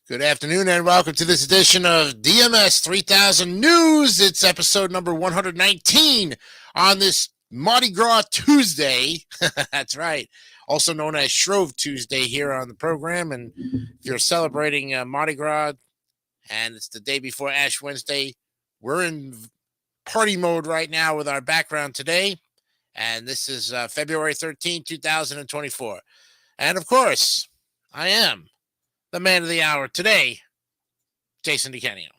Good afternoon and welcome to this edition of DMS 3000 News. It's episode number 119 on this Mardi Gras Tuesday. That's right. Also known as SHROVE Tuesday here on the program. And if you're celebrating Mardi Gras and it's the day before Ash Wednesday, we're in party mode right now with our background today. And this is February 13, 2024. And of course, I am the man of the hour today, Jason DeCanio.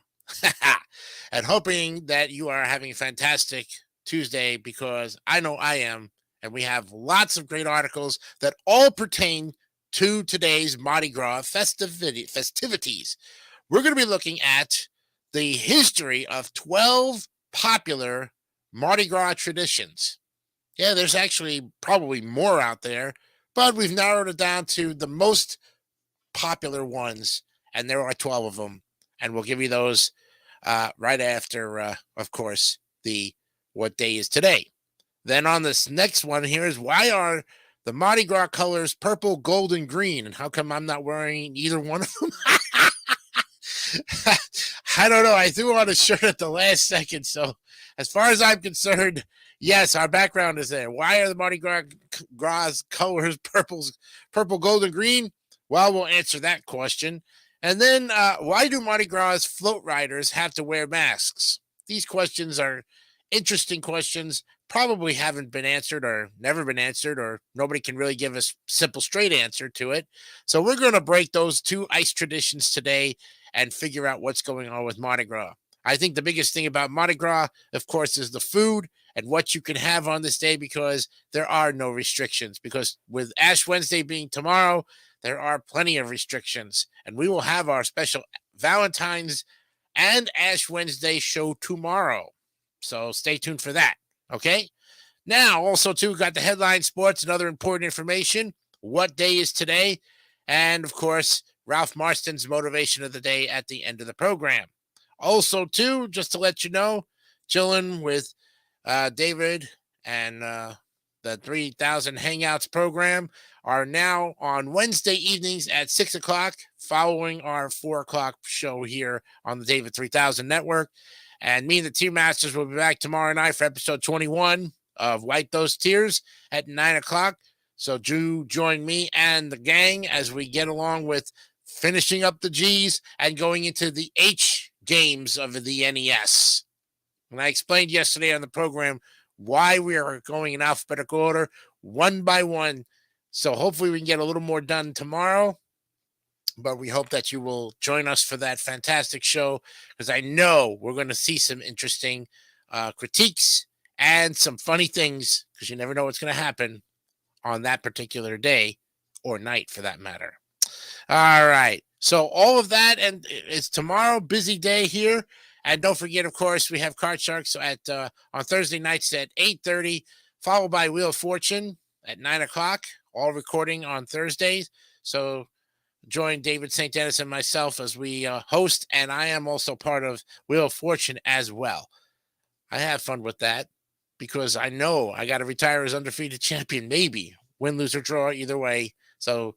And hoping that you are having a fantastic Tuesday because I know I am. And we have lots of great articles that all pertain to today's Mardi Gras festivities. We're going to be looking at the history of 12 popular Mardi Gras traditions. Yeah, there's actually probably more out there, but we've narrowed it down to the most popular ones, and there are 12 of them, and we'll give you those right after, of course, the what day is today. Then on this next one here is why are the Mardi Gras colors purple, gold, and green, and how come I'm not wearing either one of them? I don't know. I threw on a shirt at the last second, so as far as I'm concerned, yes, our background is there. Why are the Mardi Gras colors purple, gold, and green? Well, we'll answer that question. And then, why do Mardi Gras float riders have to wear masks? These questions are interesting questions, probably haven't been answered or never been answered, or nobody can really give us simple, straight answer to it. So we're going to break those two ice traditions today and figure out what's going on with Mardi Gras. I think the biggest thing about Mardi Gras, of course, is the food and what you can have on this day because there are no restrictions. Because with Ash Wednesday being tomorrow, there are plenty of restrictions, and we will have our special Valentine's and Ash Wednesday show tomorrow. So stay tuned for that, okay? Now, also, too, got the headline sports and other important information. What day is today? And, of course, Ralph Marston's motivation of the day at the end of the program. Also, too, just to let you know, chilling with David and the 3000 Hangouts program are now on Wednesday evenings at 6 o'clock following our 4 o'clock show here on the David 3000 Network. And me and the Tear Masters will be back tomorrow night for episode 21 of Wipe Those Tears at 9 o'clock. So do join me and the gang as we get along with finishing up the G's and going into the H games of the NES. And I explained yesterday on the program why we are going in alphabetical order, one by one. So hopefully we can get a little more done tomorrow. But we hope that you will join us for that fantastic show because I know we're going to see some interesting critiques and some funny things because you never know what's going to happen on that particular day or night for that matter. All right. So all of that, and it's tomorrow, busy day here. And don't forget, of course, we have Card Sharks at on Thursday nights at 8:30, followed by Wheel of Fortune at 9 o'clock, all recording on Thursdays. So join David St. Dennis and myself as we host, and I am also part of Wheel of Fortune as well. I have fun with that because I know I got to retire as undefeated champion, maybe. Win, lose, or draw, either way. So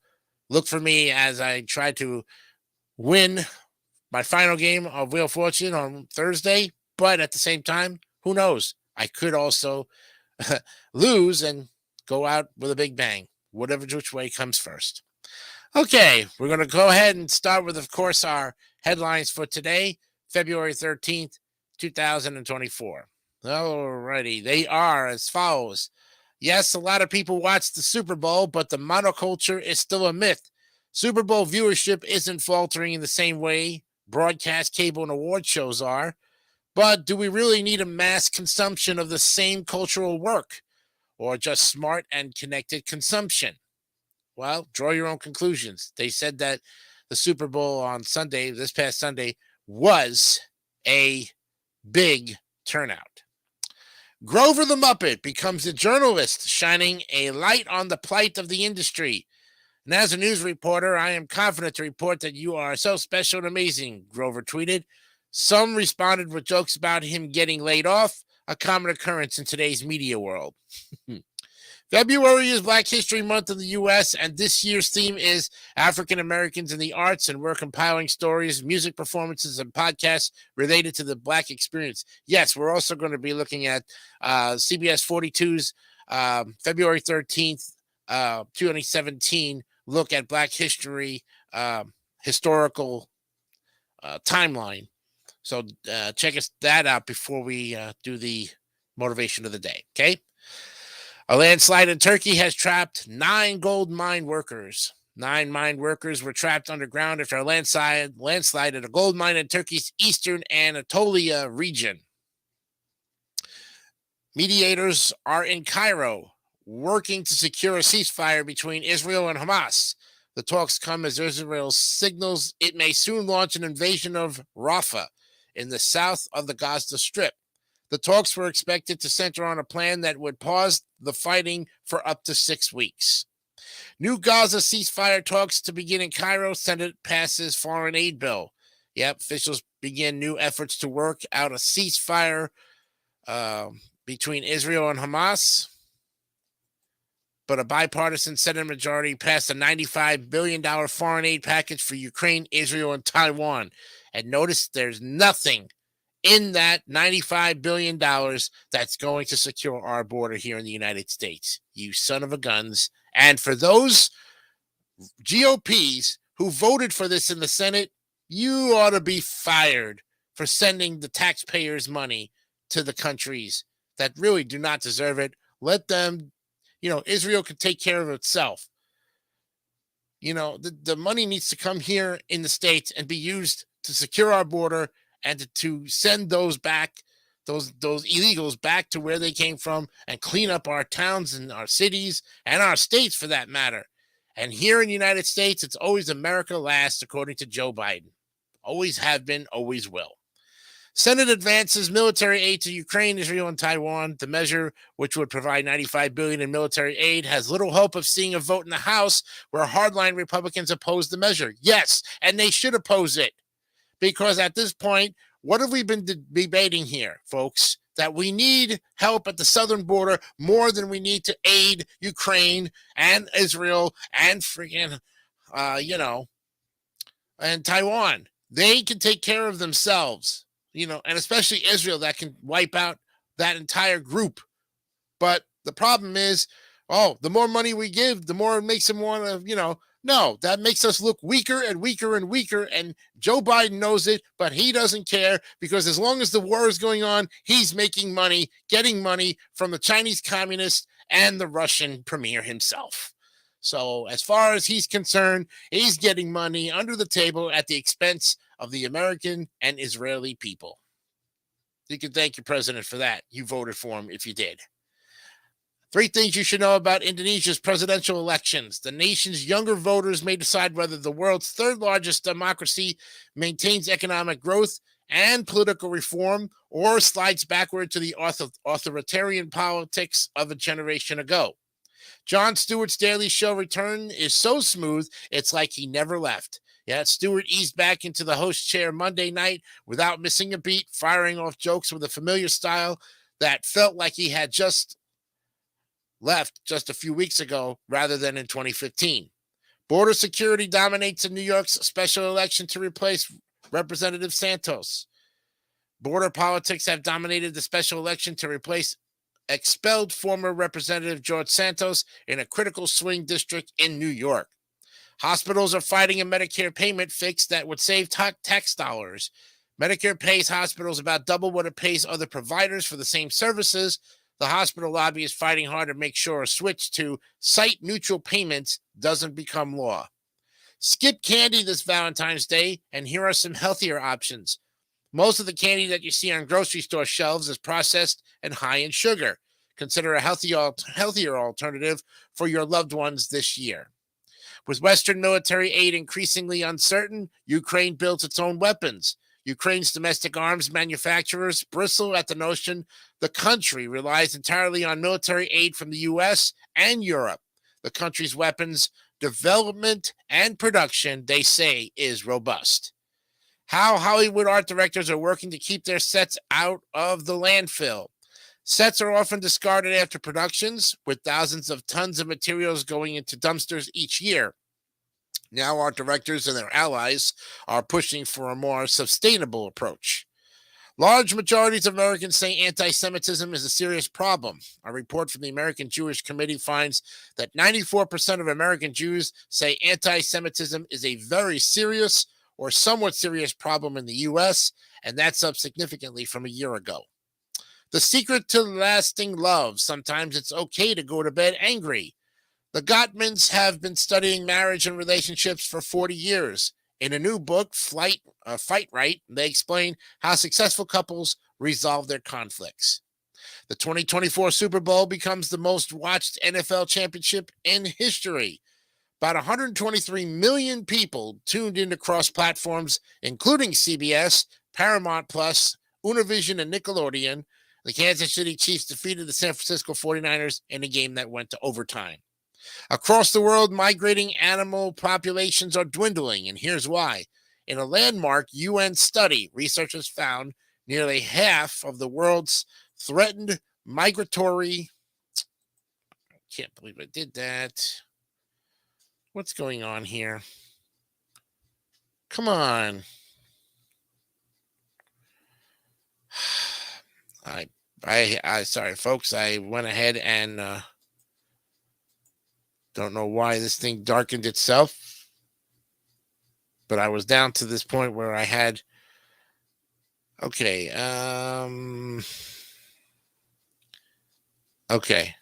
look for me as I try to win my final game of Wheel of Fortune on Thursday, but at the same time, who knows? I could also lose and go out with a big bang, whatever which way comes first. Okay, we're going to go ahead and start with, of course, our headlines for today, February 13th, 2024. Alrighty, they are as follows. Yes, a lot of people watch the Super Bowl, but the monoculture is still a myth. Super Bowl viewership isn't faltering in the same way broadcast, cable, and award shows are. But do we really need a mass consumption of the same cultural work, or just smart and connected consumption? Well, draw your own conclusions. They said that the Super Bowl on Sunday, this past Sunday, was a big turnout. Grover the Muppet becomes a journalist, shining a light on the plight of the industry. And as a news reporter, I am confident to report that you are so special and amazing, Grover tweeted. Some responded with jokes about him getting laid off, a common occurrence in today's media world. February is Black History Month in the U.S., and this year's theme is African Americans in the arts, and we're compiling stories, music performances, and podcasts related to the Black experience. Yes, we're also going to be looking at CBS 42's February 13th, 2017 look at Black history historical timeline. So check that out before we do the motivation of the day, okay? A landslide in Turkey has trapped 9 gold mine workers. 9 mine workers were trapped underground after a landslide at a gold mine in Turkey's eastern Anatolia region. Mediators are in Cairo, working to secure a ceasefire between Israel and Hamas. The talks come as Israel signals it may soon launch an invasion of Rafah in the south of the Gaza Strip. The talks were expected to center on a plan that would pause the fighting for up to 6 weeks. New Gaza ceasefire talks to begin in Cairo. Senate passes foreign aid bill. Yep, officials begin new efforts to work out a ceasefire between Israel and Hamas. But a bipartisan Senate majority passed a $95 billion foreign aid package for Ukraine, Israel, and Taiwan. And notice there's nothing in that $95 billion that's going to secure our border here in the United States. You son of a guns. And for those GOPs who voted for this in the Senate, you ought to be fired for sending the taxpayers' money to the countries that really do not deserve it. Let them, Israel can take care of itself. The money needs to come here in the States and be used to secure our border and to send those illegals back to where they came from and clean up our towns and our cities and our states for that matter. And here in the United States, it's always America last, according to Joe Biden. Always have been, always will. Senate advances military aid to Ukraine, Israel, and Taiwan. The measure, which would provide $95 billion in military aid, has little hope of seeing a vote in the House, where hardline Republicans oppose the measure. Yes, and they should oppose it. Because at this point, what have we been debating here, folks? That we need help at the southern border more than we need to aid Ukraine and Israel and and Taiwan. They can take care of themselves, and especially Israel, that can wipe out that entire group. But the problem is, the more money we give, the more it makes them want to, no, that makes us look weaker and weaker and weaker, and Joe Biden knows it, but he doesn't care, because as long as the war is going on, he's making money, getting money from the Chinese communists and the Russian premier himself. So as far as he's concerned, he's getting money under the table at the expense of the American and Israeli people. You can thank your president for that. You voted for him if you did. 3 things you should know about Indonesia's presidential elections. The nation's younger voters may decide whether the world's 3rd largest democracy maintains economic growth and political reform or slides backward to the authoritarian politics of a generation ago. Jon Stewart's Daily Show return is so smooth, it's like he never left. Yeah, Stewart eased back into the host chair Monday night without missing a beat, firing off jokes with a familiar style that felt like he had just left just a few weeks ago rather than in 2015. Border security dominates in New York's special election to replace Representative Santos. Border politics have dominated the special election to replace expelled former Representative George Santos in a critical swing district in New York. Hospitals are fighting a Medicare payment fix that would save tax dollars. Medicare pays hospitals about double what it pays other providers for the same services. The hospital lobby is fighting hard to make sure a switch to site-neutral payments doesn't become law. Skip candy this Valentine's Day, and here are some healthier options. Most of the candy that you see on grocery store shelves is processed and high in sugar. Consider a healthier alternative for your loved ones this year. With Western military aid increasingly uncertain, Ukraine builds its own weapons. Ukraine's domestic arms manufacturers bristle at the notion the country relies entirely on military aid from the U.S. and Europe. The country's weapons development and production, they say, is robust. How Hollywood art directors are working to keep their sets out of the landfill. Sets are often discarded after productions, with thousands of tons of materials going into dumpsters each year. Now our directors and their allies are pushing for a more sustainable approach. Large majorities of Americans say anti-Semitism is a serious problem. A report from the American Jewish Committee finds that 94% of American Jews say anti-Semitism is a very serious or somewhat serious problem in the U.S., and that's up significantly from a year ago. The secret to lasting love: sometimes it's okay to go to bed angry. The Gottmans have been studying marriage and relationships for 40 years. In a new book, Fight Right, they explain how successful couples resolve their conflicts. The 2024 Super Bowl becomes the most watched NFL championship in history. About 123 million people tuned in across platforms, including CBS, Paramount Plus, Univision, and Nickelodeon. The Kansas City Chiefs defeated the San Francisco 49ers in a game that went to overtime. Across the world, migrating animal populations are dwindling, and here's why. In a landmark UN study, researchers found nearly half of the world's threatened migratory... I can't believe I did that. What's going on here? Come on. I sorry, folks. I went ahead and don't know why this thing darkened itself, but I was down to this point where I had. Okay. Okay.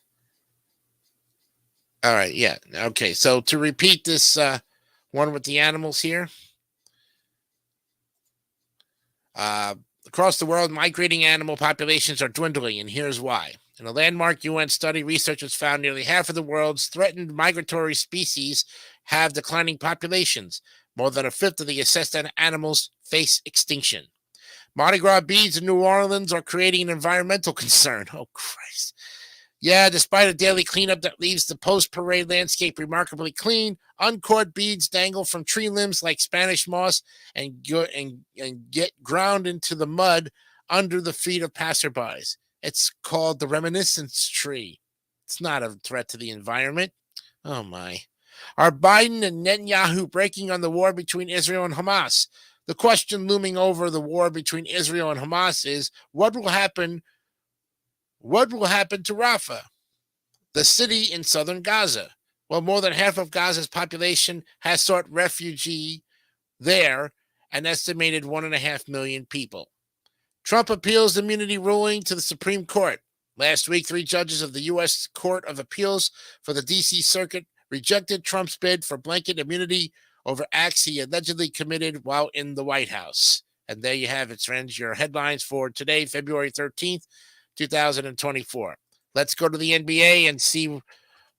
All right. Yeah. Okay. So to repeat this one with the animals here. Across the world, migrating animal populations are dwindling, and here's why. In a landmark UN study, researchers found nearly half of the world's threatened migratory species have declining populations. More than a fifth of the assessed animals face extinction. Mardi Gras beads in New Orleans are creating an environmental concern. Oh, Christ. Yeah, despite a daily cleanup that leaves the post-parade landscape remarkably clean, uncaught beads dangle from tree limbs like Spanish moss and get ground into the mud under the feet of passerbys. It's called the reminiscence tree. It's not a threat to the environment. Oh, my. Are Biden and Netanyahu breaking on the war between Israel and Hamas? The question looming over the war between Israel and Hamas is, what will happen to Rafah, the city in southern Gaza? Well, more than half of Gaza's population has sought refuge there, an estimated 1.5 million people. Trump appeals immunity ruling to the Supreme Court. Last week, 3 judges of the U.S. Court of Appeals for the D.C. Circuit rejected Trump's bid for blanket immunity over acts he allegedly committed while in the White House. And there you have it, friends, your headlines for today, February 13th, 2024. Let's go to the NBA and see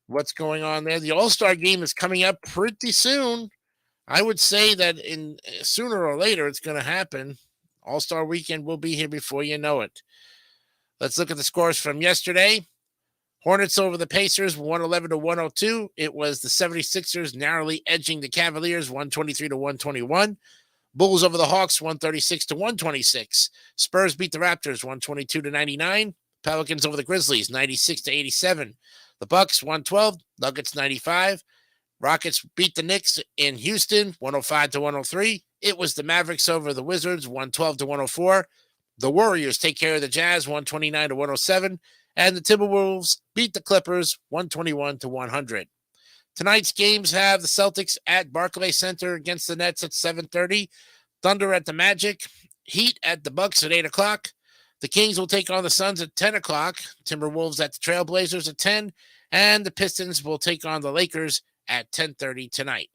what's going on there. The All-Star game is coming up pretty soon. I would say that in sooner or later it's going to happen. All-Star weekend will be here before you know it. Let's look at the scores from yesterday. Hornets over the Pacers, 111-102. It was the 76ers narrowly edging the Cavaliers, 123-121. Bulls over the Hawks, 136-126. Spurs beat the Raptors, 122-99. Pelicans over the Grizzlies, 96-87. The Bucks, 112. Nuggets, 95. Rockets beat the Knicks in Houston, 105-103. It was the Mavericks over the Wizards, 112-104. The Warriors take care of the Jazz, 129-107. And the Timberwolves beat the Clippers, 121-100. Tonight's games have the Celtics at Barclays Center against the Nets at 7:30. Thunder at the Magic. Heat at the Bucks at 8 o'clock. The Kings will take on the Suns at 10 o'clock. Timberwolves at the Trailblazers at 10. And the Pistons will take on the Lakers at 10:30 tonight.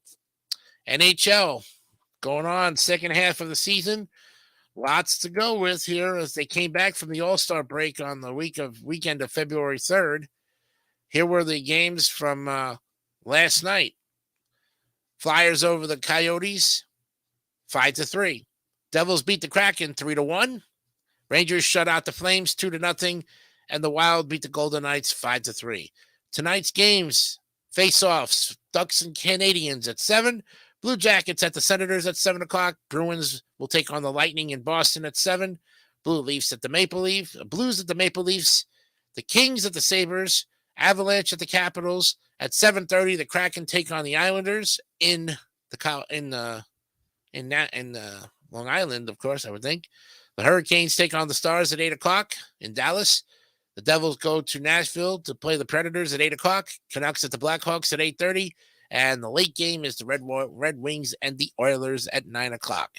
NHL going on, second half of the season. Lots to go with here as they came back from the All-Star break on the weekend of February 3rd. Here were the games from last night. Flyers over the Coyotes, 5-3. Devils beat the Kraken 3-1. Rangers shut out the Flames 2-0. And the Wild beat the Golden Knights 5-3. Tonight's games, face-offs, Ducks and Canadiens at 7. Blue Jackets at the Senators at 7 o'clock. Bruins will take on the Lightning in Boston at 7. Blues at the Maple Leafs. The Kings at the Sabres, Avalanche at the Capitals. At 7:30, the Kraken take on the Islanders in Long Island, of course, I would think. The Hurricanes take on the Stars at 8 o'clock in Dallas. The Devils go to Nashville to play the Predators at 8 o'clock. Canucks at the Blackhawks at 8:30. And the late game is the Red Wings and the Oilers at 9 o'clock.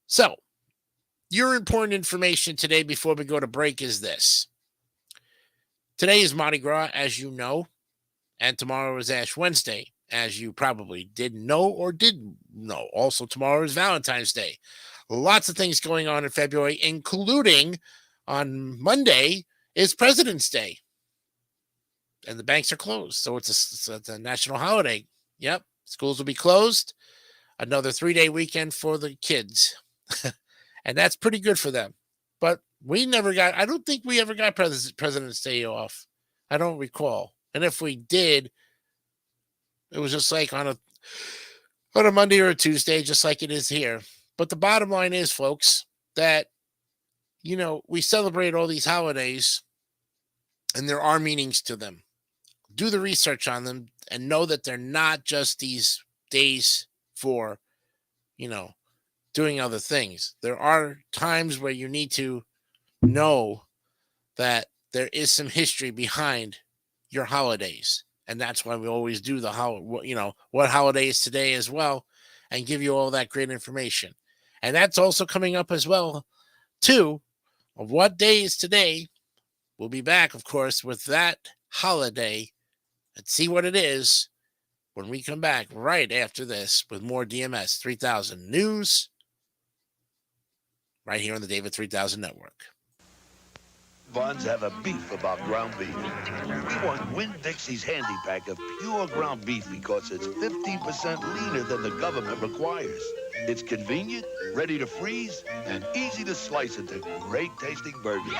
So, your important information today before we go to break is this. Today is Mardi Gras, as you know, and tomorrow is Ash Wednesday, as you probably didn't know or didn't know. Also, tomorrow is Valentine's Day. Lots of things going on in February, including on Monday is President's Day. And the banks are closed, so it's a national holiday. Yep, schools will be closed. Another 3-day weekend for the kids. And that's pretty good for them. But I don't think we ever got President's Day off. I don't recall. And if we did, it was just like on a Monday or a Tuesday, just like it is here. But the bottom line is, folks, that, we celebrate all these holidays and there are meanings to them. Do the research on them and know that they're not just these days for, doing other things. There are times where you need to know that there is some history behind your holidays. And that's why we always do what holiday is today as well, and give you all that great information. And that's also coming up as well, too, of what day is today. We'll be back, of course, with that holiday and see what it is when we come back right after this with more DMS 3000 news right here on the David 3000 Network. Bonds have a beef about ground beef. We want Winn-Dixie's handy pack of pure ground beef because it's 50% leaner than the government requires. It's convenient, ready to freeze, and easy to slice into great-tasting burgers.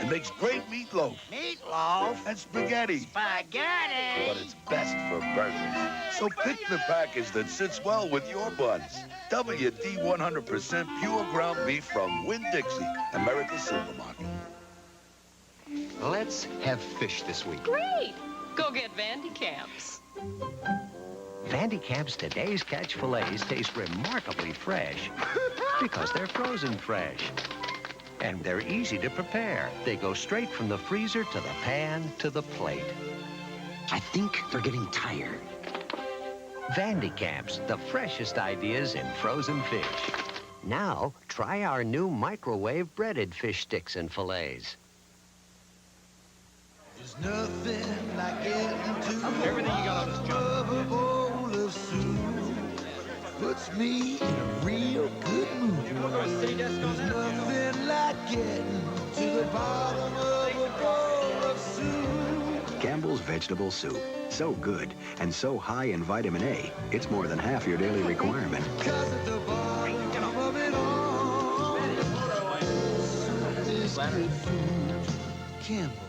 It makes great meatloaf. Meatloaf? And spaghetti. Spaghetti! But it's best for burgers. So pick the package that sits well with your buns. WD 100% pure ground beef from Winn-Dixie, America's supermarket. Let's have fish this week. Great! Go get Vandy Camps. Vandy Camp's Today's Catch fillets taste remarkably fresh because they're frozen fresh. And they're easy to prepare. They go straight from the freezer to the pan to the plate. I think they're getting tired. Vandy Camps, the freshest ideas in frozen fish. Now, try our new microwave breaded fish sticks and fillets. There's nothing like getting to everything you got on this job. A bowl of soup puts me in a real good mood. There's nothing like getting to the bottom of a bowl of soup. Campbell's Vegetable Soup. So good and so high in vitamin A, it's more than half your daily requirement. 'Cause at the bottom of it all, soup is good food. Campbell.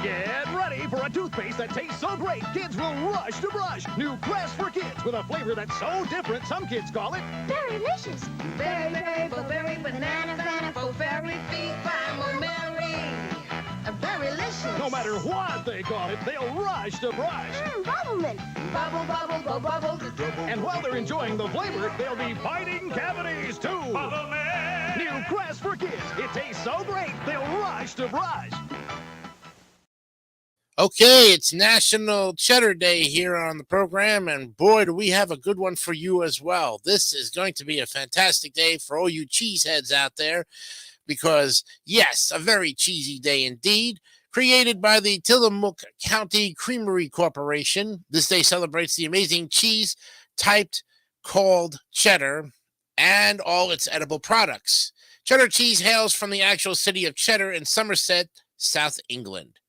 Get ready for a toothpaste that tastes so great, kids will rush to brush. New GRAS for kids with a flavor that's so different, some kids call it Berrylicious. Berry, berry, berry, banana, banana, berry, feet, primal, Mary. Berrylicious. no matter what they call it, they'll rush to brush. Bubblemint. Bubble, bubble, go bubble. And while they're enjoying the flavor, they'll be fighting cavities too. Bubblemint. New GRAS for kids. It tastes so great, they'll rush to brush. Okay, it's National Cheddar Day here on the program, and boy, do we have a good one for you as well. This is going to be a fantastic day for all you cheeseheads out there because, yes, a very cheesy day indeed. Created by the Tillamook County Creamery Corporation, this day celebrates the amazing cheese typed called cheddar and all its edible products. Cheddar cheese hails from the actual city of Cheddar in Somerset, South England.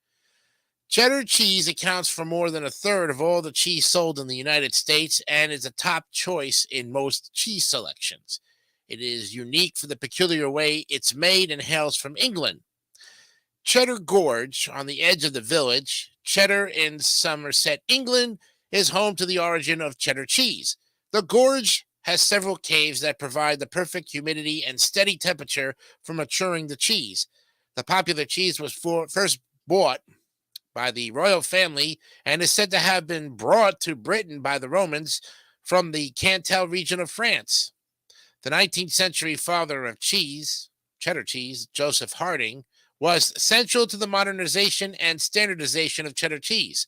Cheddar cheese accounts for more than a third of all the cheese sold in the United States and is a top choice in most cheese selections. It is unique for the peculiar way it's made and hails from England. Cheddar Gorge, on the edge of the village, Cheddar in Somerset, England, is home to the origin of cheddar cheese. The gorge has several caves that provide the perfect humidity and steady temperature for maturing the cheese. The popular cheese was first bought by the royal family and is said to have been brought to Britain by the Romans from the Cantal region of France. The 19th century father of cheese, cheddar cheese, Joseph Harding, was central to the modernization and standardization of cheddar cheese.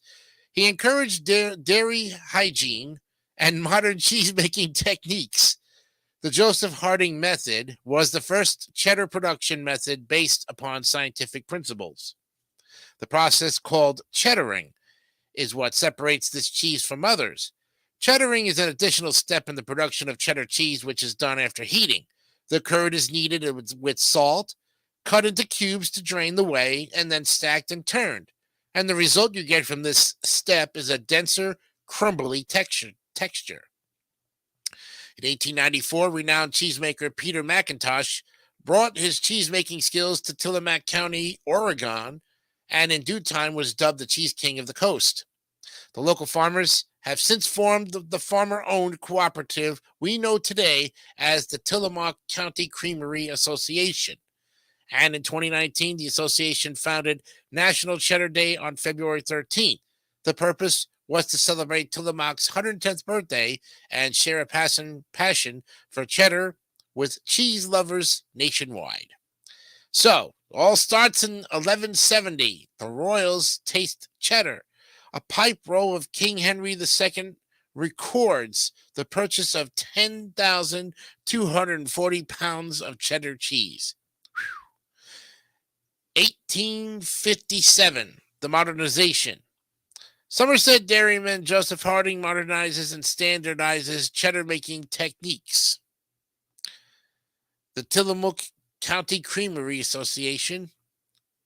He encouraged dairy hygiene and modern cheese-making techniques. The Joseph Harding method was the first cheddar production method based upon scientific principles. The process called cheddaring is what separates this cheese from others. Cheddaring is an additional step in the production of cheddar cheese, which is done after heating. The curd is kneaded with salt, cut into cubes to drain the whey, and then stacked and turned. And the result you get from this step is a denser, crumbly texture. In 1894, renowned cheesemaker Peter McIntosh brought his cheesemaking skills to Tillamook County, Oregon, and in due time was dubbed the Cheese King of the Coast. The local farmers have since formed the farmer-owned cooperative we know today as the Tillamook County Creamery Association. And in 2019, the association founded National Cheddar Day on February 13th. The purpose was to celebrate Tillamook's 110th birthday and share a passion for cheddar with cheese lovers nationwide. So, all starts in 1170. The royals taste cheddar. A pipe roll of King Henry II records the purchase of 10,240 pounds of cheddar cheese. 1857, the modernization. Somerset dairyman Joseph Harding modernizes and standardizes cheddar-making techniques. The Tillamook County Creamery Association,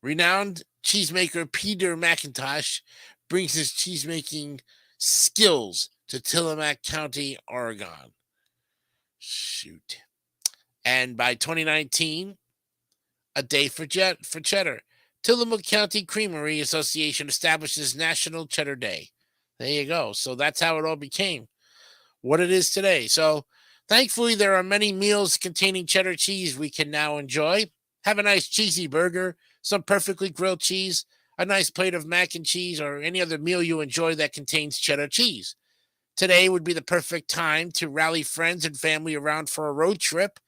renowned cheesemaker Peter McIntosh brings his cheesemaking skills to Tillamook County, Oregon. Shoot. And by 2019, a day for cheddar. Tillamook County Creamery Association establishes National Cheddar Day. There you go. So that's how it all became what it is today. So thankfully, there are many meals containing cheddar cheese we can now enjoy. Have a nice cheesy burger, some perfectly grilled cheese, a nice plate of mac and cheese, or any other meal you enjoy that contains cheddar cheese. Today would be the perfect time to rally friends and family around for a road trip.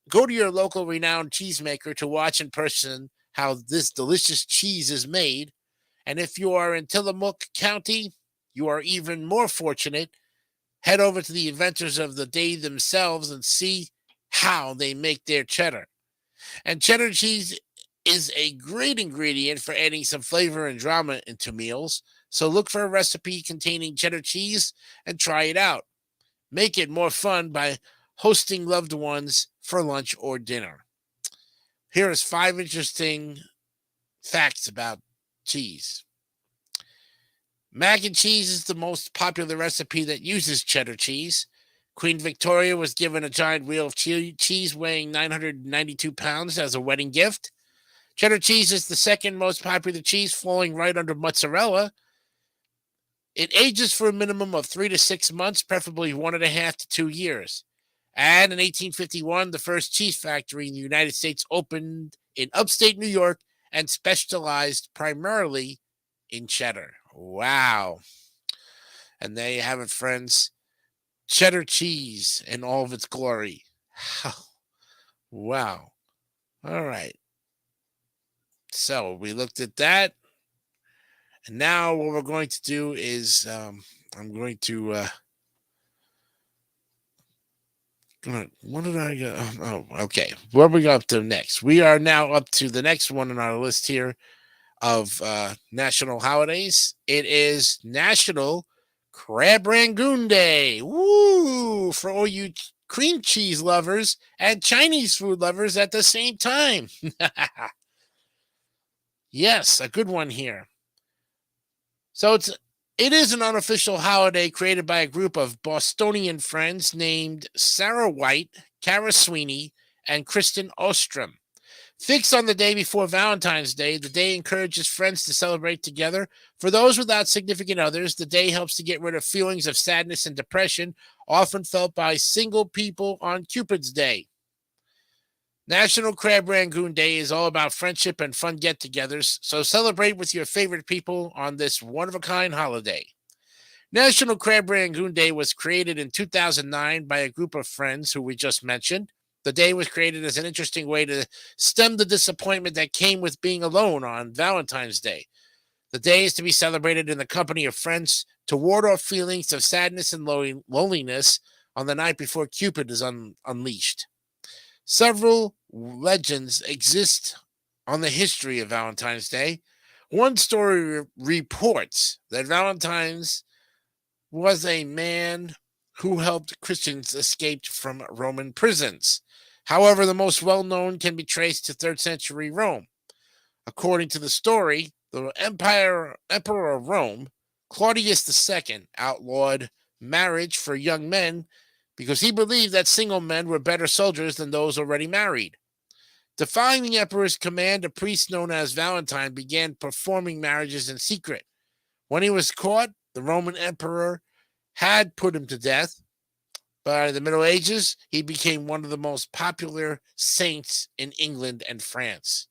Go to your local renowned cheesemaker to watch in person how this delicious cheese is made. And if you are in Tillamook County, you are even more fortunate. Head over to the inventors of the day themselves and see how they make their cheddar. And cheddar cheese is a great ingredient for adding some flavor and drama into meals. So look for a recipe containing cheddar cheese and try it out. Make it more fun by hosting loved ones for lunch or dinner. Here is 5 interesting facts about cheese. Mac and cheese is the most popular recipe that uses cheddar cheese. Queen Victoria was given a giant wheel of cheese weighing 992 pounds as a wedding gift. Cheddar cheese is the second most popular cheese, falling right under mozzarella. It ages for a minimum of 3 to 6 months, preferably 1.5 to 2 years. And in 1851, the first cheese factory in the United States opened in upstate New York and specialized primarily in cheddar. Wow. And there you have it, friends. Cheddar cheese in all of its glory. Wow. All right. So we looked at that. And now what we're going to do is I'm going to... what did I go? Oh, okay. Where we go up to next? We are now up to the next one on our list here of national holidays. It is National Crab Rangoon Day. Woo! For all you cream cheese lovers and Chinese food lovers at the same time. Yes, a good one here. So it is an unofficial holiday created by a group of Bostonian friends named Sarah White, Kara Sweeney, and Kristen Ostrom. Fixed on the day before Valentine's Day, the day encourages friends to celebrate together. For those without significant others, the day helps to get rid of feelings of sadness and depression, often felt by single people on Cupid's Day. National Crab Rangoon Day is all about friendship and fun get-togethers, so celebrate with your favorite people on this one-of-a-kind holiday. National Crab Rangoon Day was created in 2009 by a group of friends who we just mentioned. The day was created as an interesting way to stem the disappointment that came with being alone on Valentine's Day. The day is to be celebrated in the company of friends to ward off feelings of sadness and loneliness on the night before Cupid is unleashed. Several legends exist on the history of Valentine's Day. One story reports that Valentine's was a man who helped Christians escape from Roman prisons. However, the most well-known can be traced to 3rd century Rome. According to the story, the emperor of Rome, Claudius II, outlawed marriage for young men because he believed that single men were better soldiers than those already married. Defying the emperor's command, a priest known as Valentine began performing marriages in secret. When he was caught, the Roman emperor had put him to death. By the Middle Ages, he became one of the most popular saints in England and France.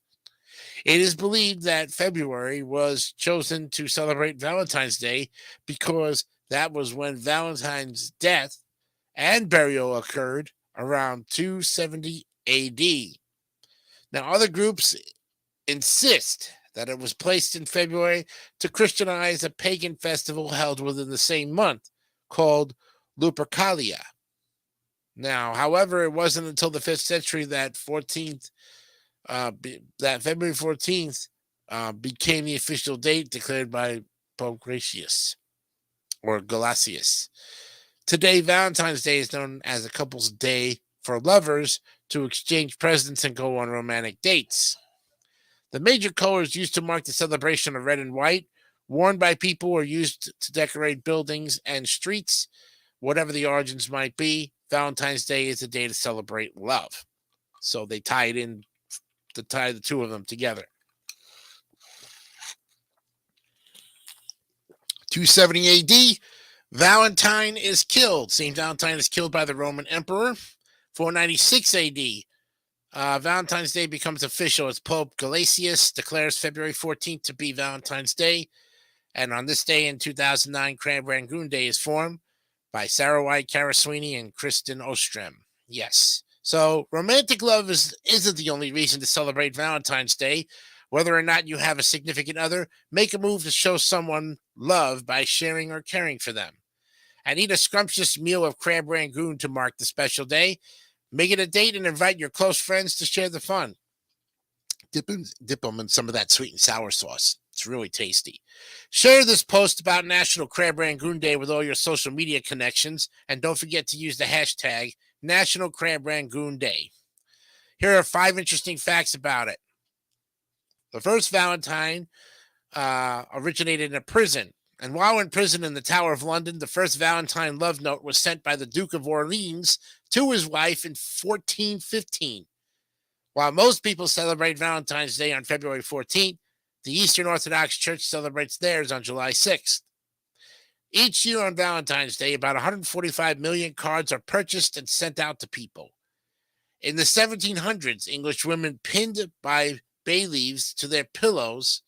It is believed that February was chosen to celebrate Valentine's Day because that was when Valentine's death and burial occurred around 270 AD. Now, other groups insist that it was placed in February to Christianize a pagan festival held within the same month called Lupercalia. Now, however, it wasn't until the 5th century that February 14th became the official date declared by Pope Gratius or Gelasius. Today, Valentine's Day is known as a couple's day for lovers to exchange presents and go on romantic dates. The major colors used to mark the celebration are red and white, worn by people or used to decorate buildings and streets. Whatever the origins might be, Valentine's Day is a day to celebrate love. So they tie the two of them together. 270 AD, Valentine is killed. St. Valentine is killed by the Roman Emperor. 496 AD, Valentine's Day becomes official as Pope Gelasius declares February 14th to be Valentine's Day. And on this day in 2009, Crab Rangoon Day is formed by Sarah White Karaswini and Kristen Ostrom. Yes. So romantic love isn't the only reason to celebrate Valentine's Day. Whether or not you have a significant other, make a move to show someone love by sharing or caring for them. And eat a scrumptious meal of crab rangoon to mark the special day. Make it a date and invite your close friends to share the fun. Dip them in some of that sweet and sour sauce. It's really tasty. Share this post about National Crab Rangoon Day with all your social media connections. And don't forget to use the hashtag National Crab Rangoon Day. Here are 5 interesting facts about it. The first Valentine originated in a prison. And while in prison in the Tower of London, the first Valentine love note was sent by the Duke of Orleans to his wife in 1415. While most people celebrate Valentine's Day on February 14th, the Eastern Orthodox Church celebrates theirs on July 6th. Each year on Valentine's Day, about 145 million cards are purchased and sent out to people. In the 1700s, English women pinned by bay leaves to their pillows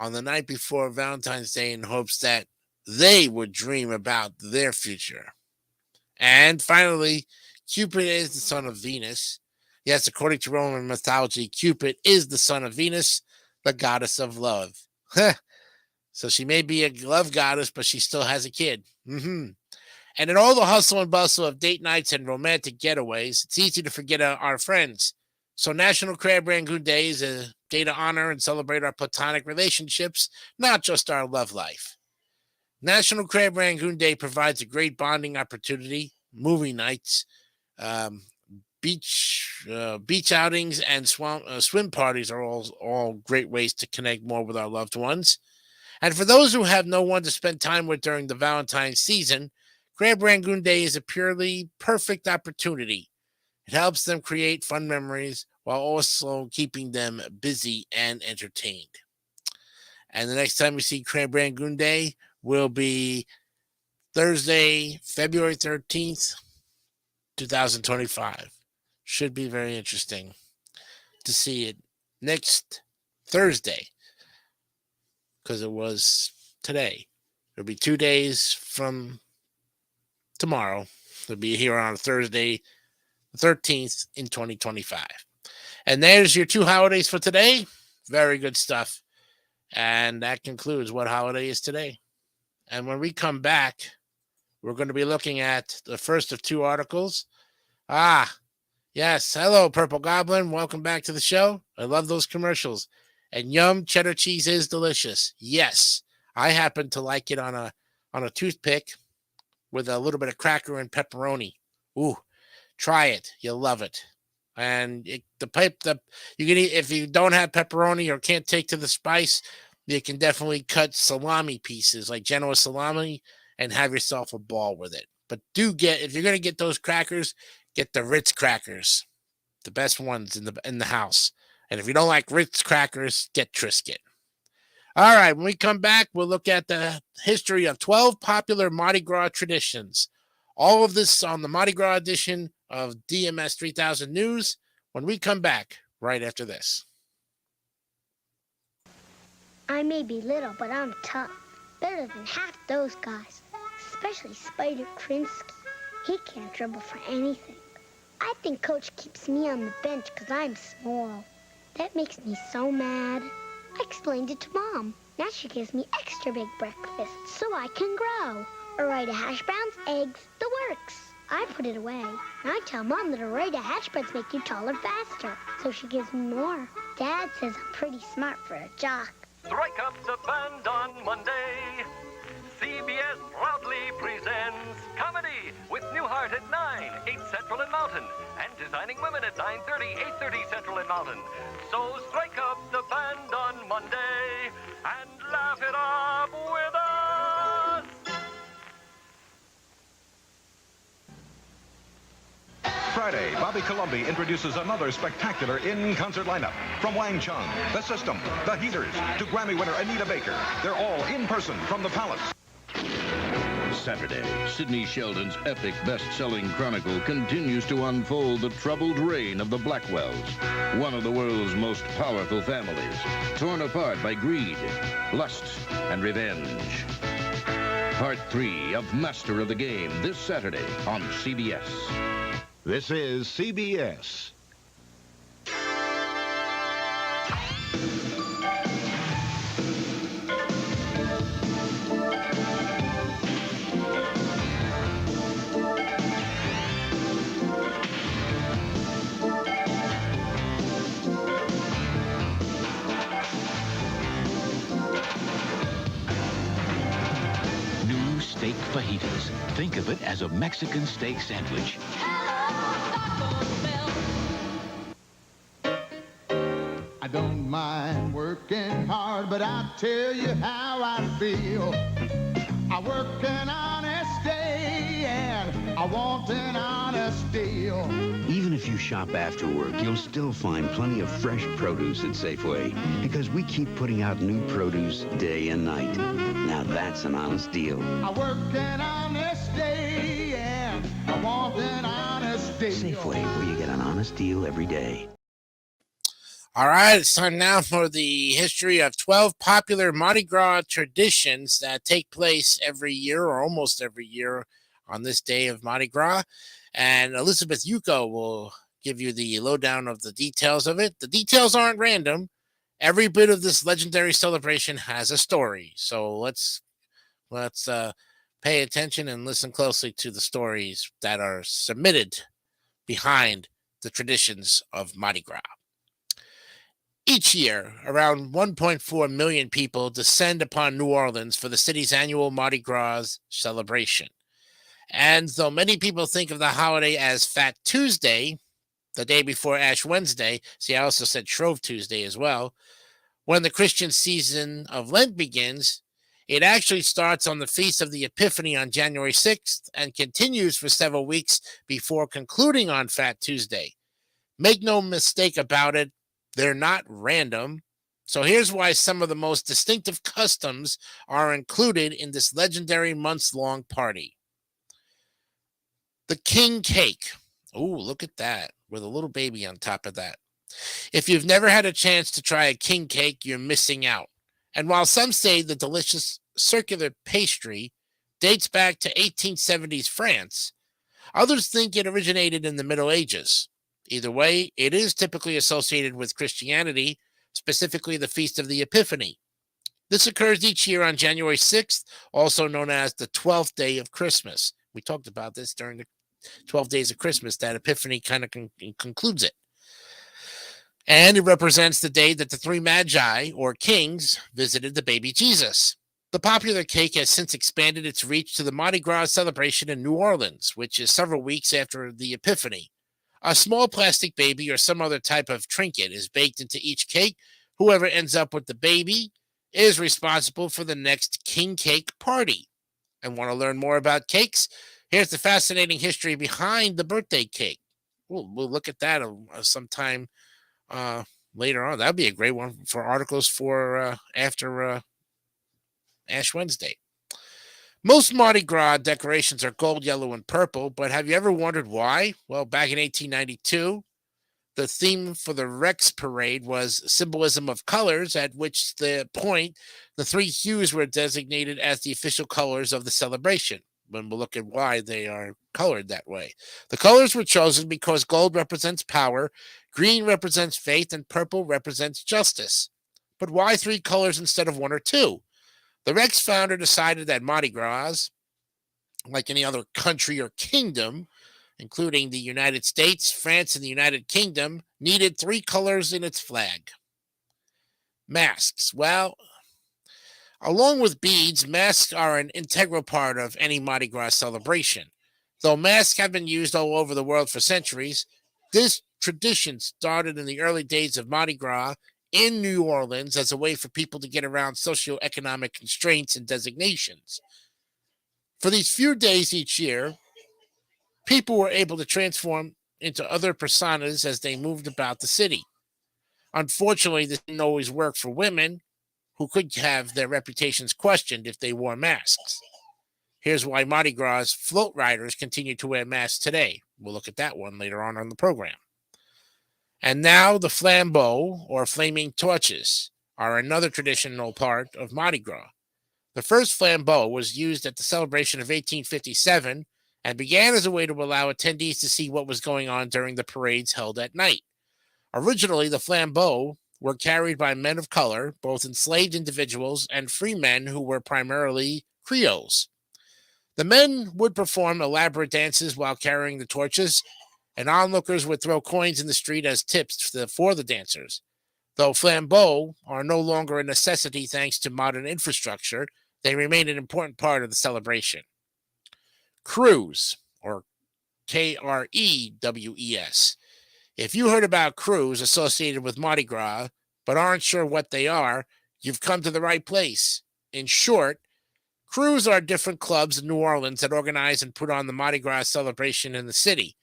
on the night before Valentine's Day in hopes that they would dream about their future. And finally, Cupid is the son of Venus. Yes, according to Roman mythology, Cupid is the son of Venus, the goddess of love. So she may be a love goddess, but she still has a kid. And in all the hustle and bustle of date nights and romantic getaways, it's easy to forget our friends. So National Crab Rangoon Day is a day to honor and celebrate our platonic relationships, not just our love life. National Crab Rangoon Day provides a great bonding opportunity. Movie nights, beach outings, and swim parties are all great ways to connect more with our loved ones. And for those who have no one to spend time with during the Valentine's season, Crab Rangoon Day is a purely perfect opportunity. It helps them create fun memories while also keeping them busy and entertained. And the next time we see Crab Rangoon Day will be Thursday, February 13th, 2025. Should be very interesting to see it next Thursday, because it was today. It'll be 2 days from tomorrow. It'll be here on Thursday, the 13th in 2025. And there's your 2 holidays for today. Very good stuff. And that concludes what holiday is today. And when we come back, we're going to be looking at the first of 2 articles. Yes. Hello, Purple Goblin. Welcome back to the show. I love those commercials. And yum, cheddar cheese is delicious. Yes. I happen to like it on a toothpick with a little bit of cracker and pepperoni. Ooh, try it. You'll love it. And you can eat, if you don't have pepperoni or can't take to the spice, you can definitely cut salami pieces like Genoa salami and have yourself a ball with it. But if you're going to get those crackers, get the Ritz crackers, the best ones in the house. And if you don't like Ritz crackers, get Triscuit. All right, when we come back, we'll look at the history of 12 popular Mardi Gras traditions. All of this on the Mardi Gras edition of DMS 3000 News when we come back right after this. I may be little, but I'm tough. Better than half those guys, especially Spider Krinsky. He can't dribble for anything. I think Coach keeps me on the bench because I'm small. That makes me so mad. I explained it to Mom. Now she gives me extra big breakfast so I can grow. Array of hash browns, eggs, the works. I put it away. And I tell Mom that array of hash browns make you taller faster. So she gives me more. Dad says I'm pretty smart for a jock. Strike up the band on Monday. CBS proudly presents Comedy with Newhart at 9, 8 Central and Mountain, and Designing Women at 9:30, 8:30 Central and Mountain. So strike up the band on Monday and laugh it up with us. Friday, Bobby Colomby introduces another spectacular in-concert lineup. From Wang Chung, The System, The Heaters, to Grammy winner Anita Baker. They're all in person from the Palace. Saturday, Sidney Sheldon's epic best-selling chronicle continues to unfold the troubled reign of the Blackwells, one of the world's most powerful families, torn apart by greed, lust, and revenge. Part 3 of Master of the Game this Saturday on CBS. This is CBS. New steak fajitas. Think of it as a Mexican steak sandwich. I don't mind working hard, but I'll tell you how I feel. I work an honest day, and I want an honest deal. Even if you shop after work, you'll still find plenty of fresh produce at Safeway, because we keep putting out new produce day and night. Now that's an honest deal. I work an honest day, and I want an honest deal. Safeway, where you get an honest deal every day. All right, it's time now for the history of 12 popular Mardi Gras traditions that take place every year or almost every year on this day of Mardi Gras. And Elizabeth Yuko will give you the lowdown of the details of it. The details aren't random. Every bit of this legendary celebration has a story. So let's pay attention and listen closely to the stories that are submitted behind the traditions of Mardi Gras. Each year, around 1.4 million people descend upon New Orleans for the city's annual Mardi Gras celebration. And though many people think of the holiday as Fat Tuesday, the day before Ash Wednesday, see, I also said Shrove Tuesday as well, when the Christian season of Lent begins, It actually starts on the Feast of the Epiphany on January 6th and continues for several weeks before concluding on Fat Tuesday. Make no mistake about it, they're not random. So here's why some of the most distinctive customs are included in this legendary months-long party. The king cake. Oh, look at that, with a little baby on top of that. If you've never had a chance to try a king cake, you're missing out. And while some say the delicious circular pastry dates back to 1870s France, others think it originated in the Middle Ages. Either way, it is typically associated with Christianity, specifically the Feast of the Epiphany. This occurs each year on January 6th, also known as the 12th day of Christmas. We talked about this during the 12 days of Christmas, that Epiphany kind of concludes it. And it represents the day that the three magi, or kings, visited the baby Jesus. The popular cake has since expanded its reach to the Mardi Gras celebration in New Orleans, which is several weeks after the Epiphany. A small plastic baby or some other type of trinket is baked into each cake. Whoever ends up with the baby is responsible for the next king cake party. And want to learn more about cakes? Here's the fascinating history behind the birthday cake. We'll look at that sometime later on. That'd be a great one for articles for after Ash Wednesday. Most Mardi Gras decorations are gold, yellow, and purple, but have you ever wondered why? Well, back in 1892, the theme for the Rex Parade was symbolism of colors, at which the three hues were designated as the official colors of the celebration. When we look at why they are colored that way. The colors were chosen because gold represents power, green represents faith, and purple represents justice. But why three colors instead of one or two? The Rex founder decided that Mardi Gras, like any other country or kingdom, including the United States, France, and the United Kingdom, needed three colors in its flag. Masks. Well, along with beads, masks are an integral part of any Mardi Gras celebration. Though masks have been used all over the world for centuries, this tradition started in the early days of Mardi Gras in New Orleans as a way for people to get around socioeconomic constraints and designations. For these few days each year, people were able to transform into other personas as they moved about the city. Unfortunately, this didn't always work for women, who could have their reputations questioned if they wore masks. Here's why Mardi Gras float riders continue to wear masks today. We'll look at that one later on the program. And now the flambeaux, or flaming torches, are another traditional part of Mardi Gras. The first flambeau was used at the celebration of 1857 and began as a way to allow attendees to see what was going on during the parades held at night. Originally, the flambeaux were carried by men of color, both enslaved individuals and free men who were primarily Creoles. The men would perform elaborate dances while carrying the torches, and onlookers would throw coins in the street as tips for the dancers. Though flambeaux are no longer a necessity thanks to modern infrastructure, they remain an important part of the celebration. Crews, or Krews. If you heard about crews associated with Mardi Gras, but aren't sure what they are, you've come to the right place. In short, crews are different clubs in New Orleans that organize and put on the Mardi Gras celebration in the city.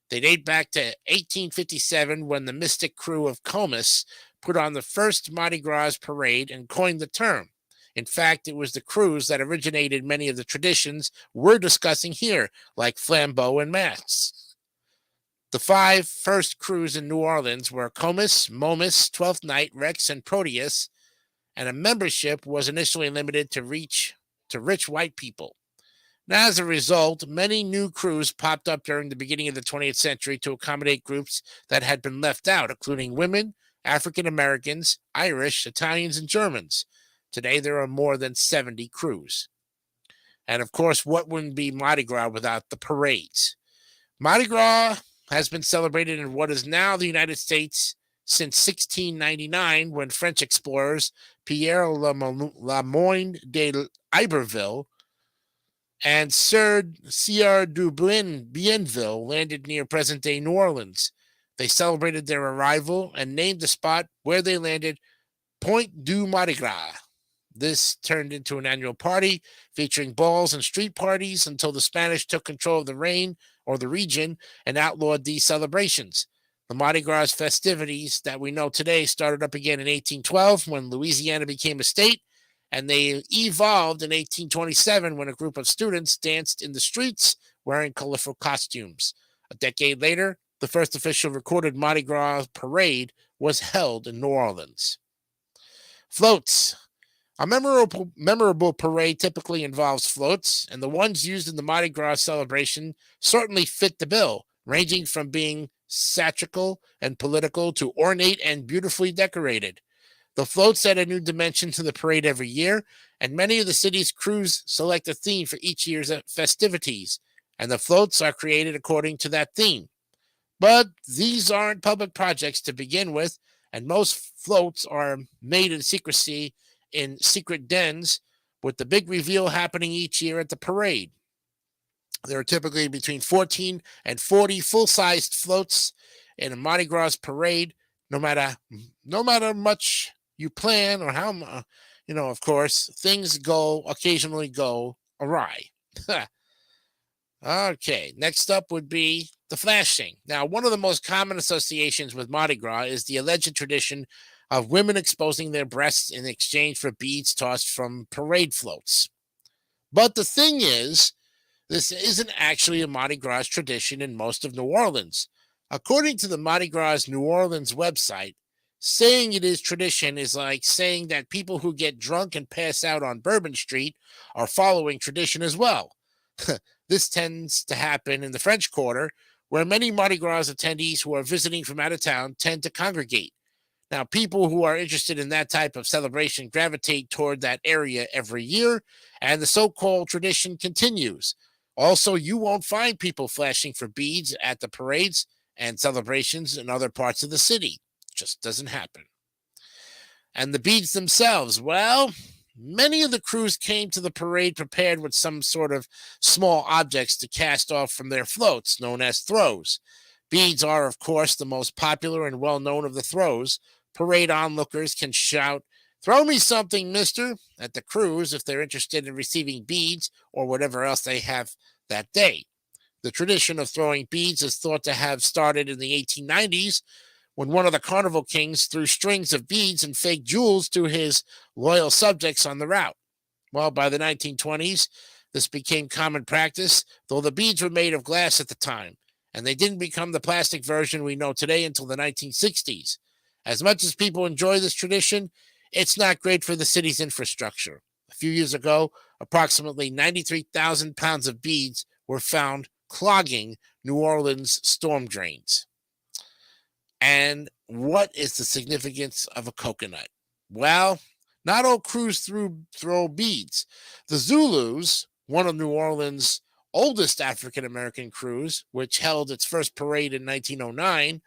They date back to 1857 when the Mystic Crew of Comus put on the first Mardi Gras parade and coined the term. In fact, it was the crews that originated many of the traditions we're discussing here, like flambeau and masks. The 5 first crews in New Orleans were Comus, Momus, Twelfth Night, Rex, and Proteus, and a membership was initially limited to rich white people. Now, as a result, many new crews popped up during the beginning of the 20th century to accommodate groups that had been left out, including women, African Americans, Irish, Italians, and Germans. Today, there are more than 70 crews. And of course, what wouldn't be Mardi Gras without the parades? Mardi Gras has been celebrated in what is now the United States since 1699, when French explorers Pierre Lamoine de Iberville and Sieur du Bienville landed near present-day New Orleans. They celebrated their arrival and named the spot where they landed Point du Mardi Gras. This turned into an annual party featuring balls and street parties until the Spanish took control of the region and outlawed these celebrations. The Mardi Gras festivities that we know today started up again in 1812 when Louisiana became a state, and they evolved in 1827 when a group of students danced in the streets wearing colorful costumes. A decade later, the first official recorded Mardi Gras parade was held in New Orleans. Floats. A memorable parade typically involves floats, and the ones used in the Mardi Gras celebration certainly fit the bill, ranging from being satirical and political to ornate and beautifully decorated. The floats add a new dimension to the parade every year, and many of the city's crews select a theme for each year's festivities, and the floats are created according to that theme. But these aren't public projects to begin with, and most floats are made in secrecy in secret dens, with the big reveal happening each year at the parade. There are typically between 14 and 40 full-sized floats in a Mardi Gras parade. No matter much you plan or how, of course, things occasionally go awry. Okay, next up would be the flashing. Now, one of the most common associations with Mardi Gras is the alleged tradition of women exposing their breasts in exchange for beads tossed from parade floats. But the thing is, this isn't actually a Mardi Gras tradition in most of New Orleans. According to the Mardi Gras New Orleans website, saying it is tradition is like saying that people who get drunk and pass out on Bourbon Street are following tradition as well. This tends to happen in the French Quarter, where many Mardi Gras attendees who are visiting from out of town tend to congregate. Now, people who are interested in that type of celebration gravitate toward that area every year, and the so-called tradition continues. Also, you won't find people flashing for beads at the parades and celebrations in other parts of the city. Just doesn't happen. And the beads themselves, well, many of the crews came to the parade prepared with some sort of small objects to cast off from their floats, known as throws. Beads are, of course, the most popular and well-known of the throws. Parade onlookers can shout, "Throw me something, mister," at the crews if they're interested in receiving beads or whatever else they have that day. The tradition of throwing beads is thought to have started in the 1890s when one of the carnival kings threw strings of beads and fake jewels to his loyal subjects on the route. Well, by the 1920s, this became common practice, though the beads were made of glass at the time, and they didn't become the plastic version we know today until the 1960s. As much as people enjoy this tradition, it's not great for the city's infrastructure. A few years ago, approximately 93,000 pounds of beads were found clogging New Orleans storm drains. And what is the significance of a coconut? Well, not all crews throw beads. The Zulus, one of New Orleans' oldest African-American crews, which held its first parade in 1909,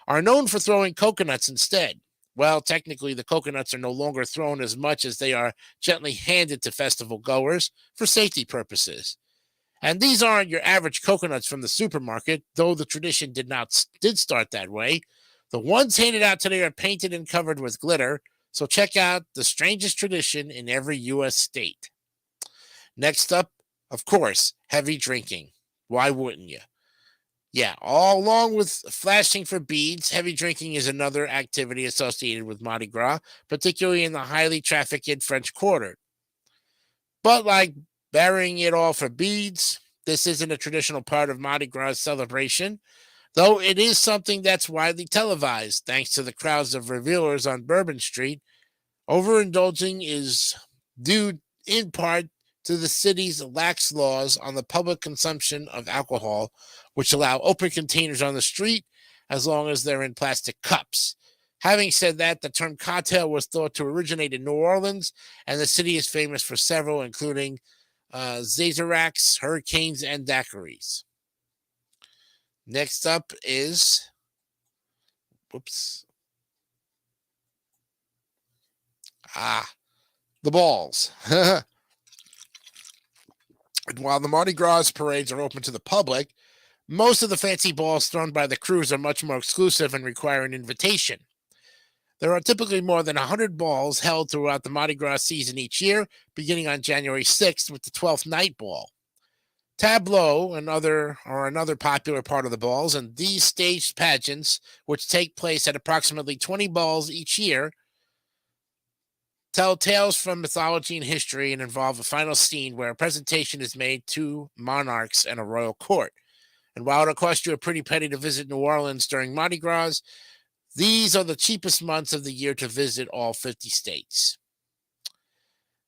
are known for throwing coconuts instead. Well, technically, the coconuts are no longer thrown as much as they are gently handed to festival goers for safety purposes. And these aren't your average coconuts from the supermarket, though the tradition did start that way. The ones handed out today are painted and covered with glitter, so check out the strangest tradition in every U.S. state. Next up, of course, heavy drinking. Why wouldn't you? Yeah, all along with flashing for beads, heavy drinking is another activity associated with Mardi Gras, particularly in the highly trafficked French Quarter. But like burying it all for beads, this isn't a traditional part of Mardi Gras celebration, though it is something that's widely televised, thanks to the crowds of revelers on Bourbon Street. Overindulging is due in part to the city's lax laws on the public consumption of alcohol, which allow open containers on the street as long as they're in plastic cups. Having said that, the term cocktail was thought to originate in New Orleans, and the city is famous for several, including Zazeracs, Hurricanes, and Daiquiris. Next up is, the balls. While the Mardi Gras parades are open to the public, most of the fancy balls thrown by the crews are much more exclusive and require an invitation. There are typically more than 100 balls held throughout the Mardi Gras season each year, beginning on January 6th with the 12th night ball. Tableau are another popular part of the balls, and these staged pageants, which take place at approximately 20 balls each year, tell tales from mythology and history and involve a final scene where a presentation is made to monarchs and a royal court. And while it'll cost you a pretty penny to visit New Orleans during Mardi Gras, these are the cheapest months of the year to visit all 50 states.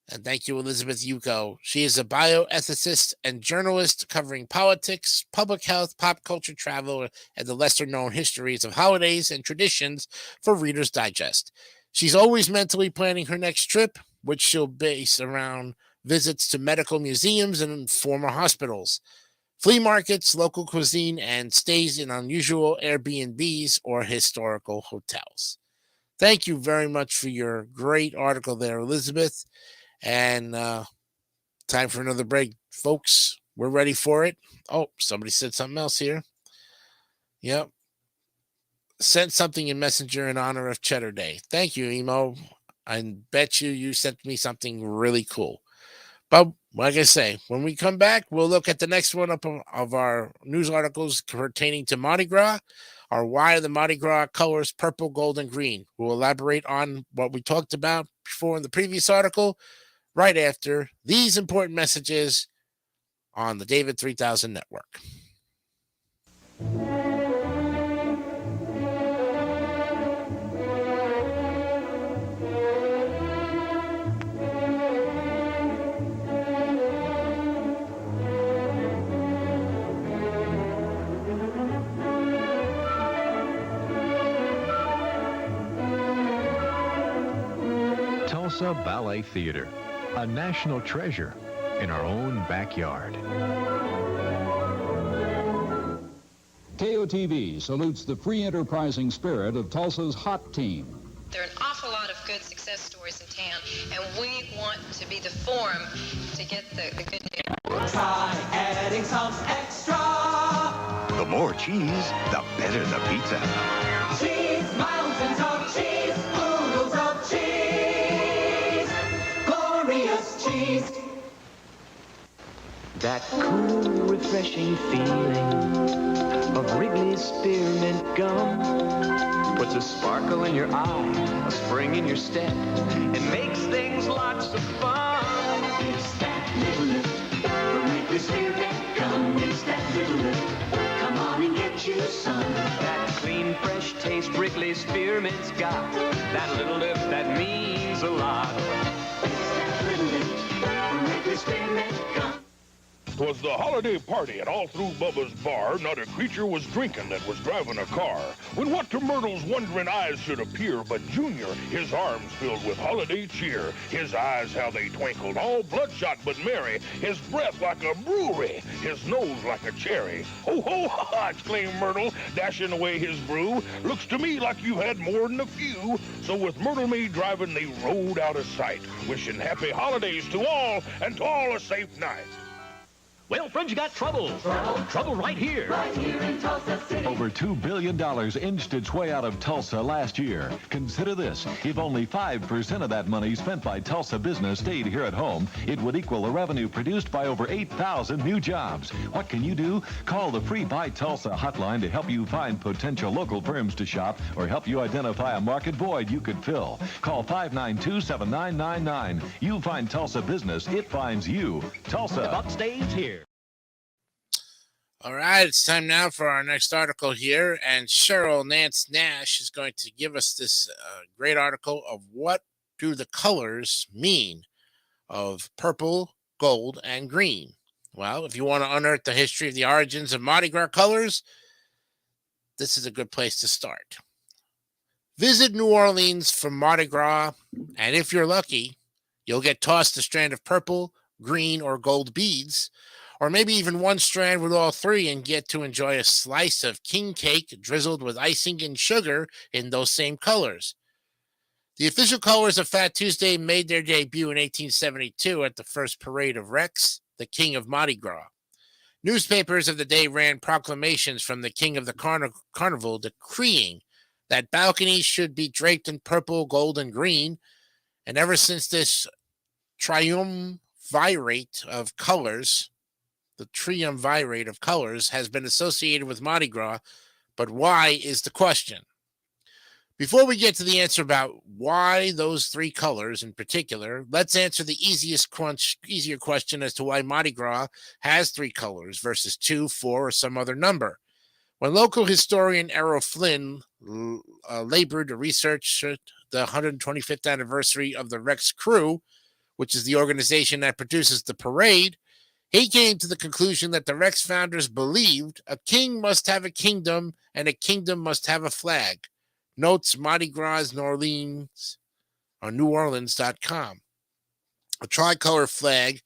And thank you, Elizabeth Yuko. She is a bioethicist and journalist covering politics, public health, pop culture, travel, and the lesser-known histories of holidays and traditions for Reader's Digest. She's always mentally planning her next trip, which she'll base around visits to medical museums and former hospitals, flea markets, local cuisine, and stays in unusual Airbnbs or historical hotels. Thank you very much for your great article there, Elizabeth. And time for another break, folks. We're ready for it. Oh, somebody said something else here. Yep. Sent something in Messenger in honor of Cheddar Day. Thank you, Emo. I bet you sent me something really cool. But like I say, when we come back, we'll look at the next one up of our news articles pertaining to Mardi Gras, or why are the Mardi Gras colors purple, gold, and green. We'll elaborate on what we talked about before in the previous article, right after these important messages on the David 3000 Network. Tulsa Ballet Theater, a national treasure in our own backyard. KOTV salutes the free enterprising spirit of Tulsa's hot team. There are an awful lot of good success stories in town, and we want to be the forum to get the good news. Try adding some extra. The more cheese, the better the pizza. Cheese, mountains of cheese, oodles of cheese, glorious cheese. That cool, refreshing feeling of Wrigley's spearmint gum puts a sparkle in your eye, a spring in your step, and makes things lots of fun. It's that little lift from Wrigley's spearmint gum. It's that little lift. Come on and get you some. That clean, fresh taste Wrigley's spearmint's got. That little lift that means a lot. It's that little lift from Wrigley's spearmint gum. 'Twas the holiday party, and all through Bubba's bar, not a creature was drinking that was driving a car. When what to Myrtle's wondering eyes should appear, but Junior, his arms filled with holiday cheer, his eyes how they twinkled, all bloodshot but merry, his breath like a brewery, his nose like a cherry. Ho, ho, ha, ha, exclaimed Myrtle, dashing away his brew. Looks to me like you had more than a few. So with Myrtle me driving, they rode out of sight, wishing happy holidays to all, and to all a safe night. Well, friends, you got trouble. Trouble right here. Right here in Tulsa City. Over $2 billion inched its way out of Tulsa last year. Consider this. If only 5% of that money spent by Tulsa business stayed here at home, it would equal the revenue produced by over 8,000 new jobs. What can you do? Call the free Buy Tulsa hotline to help you find potential local firms to shop or help you identify a market void you could fill. Call 592-7999. You find Tulsa business, it finds you. Tulsa. The buck stays here. All right, it's time now for our next article here, and Cheryl Nance Nash is going to give us this great article of what do the colors mean of purple, gold, and green. Well, if you want to unearth the history of the origins of Mardi Gras colors, this is a good place to start. Visit New Orleans for Mardi Gras, and if you're lucky, you'll get tossed a strand of purple, green, or gold beads, or maybe even one strand with all three, and get to enjoy a slice of king cake drizzled with icing and sugar in those same colors. The official colors of Fat Tuesday made their debut in 1872 at the first parade of Rex, the king of Mardi Gras. Newspapers of the day ran proclamations from the king of the carnival decreeing that balconies should be draped in purple, gold, and green. And ever since this triumvirate of colors, has been associated with Mardi Gras. But why is the question? Before we get to the answer about why those three colors in particular, let's answer the easier question as to why Mardi Gras has three colors versus 2, 4, or some other number. When local historian Errol Flynn labored to research the 125th anniversary of the Rex Crew, which is the organization that produces the parade, he came to the conclusion that the Rex founders believed a king must have a kingdom and a kingdom must have a flag. Notes Mardi Gras New Orleans on NewOrleans.com. A tricolor flag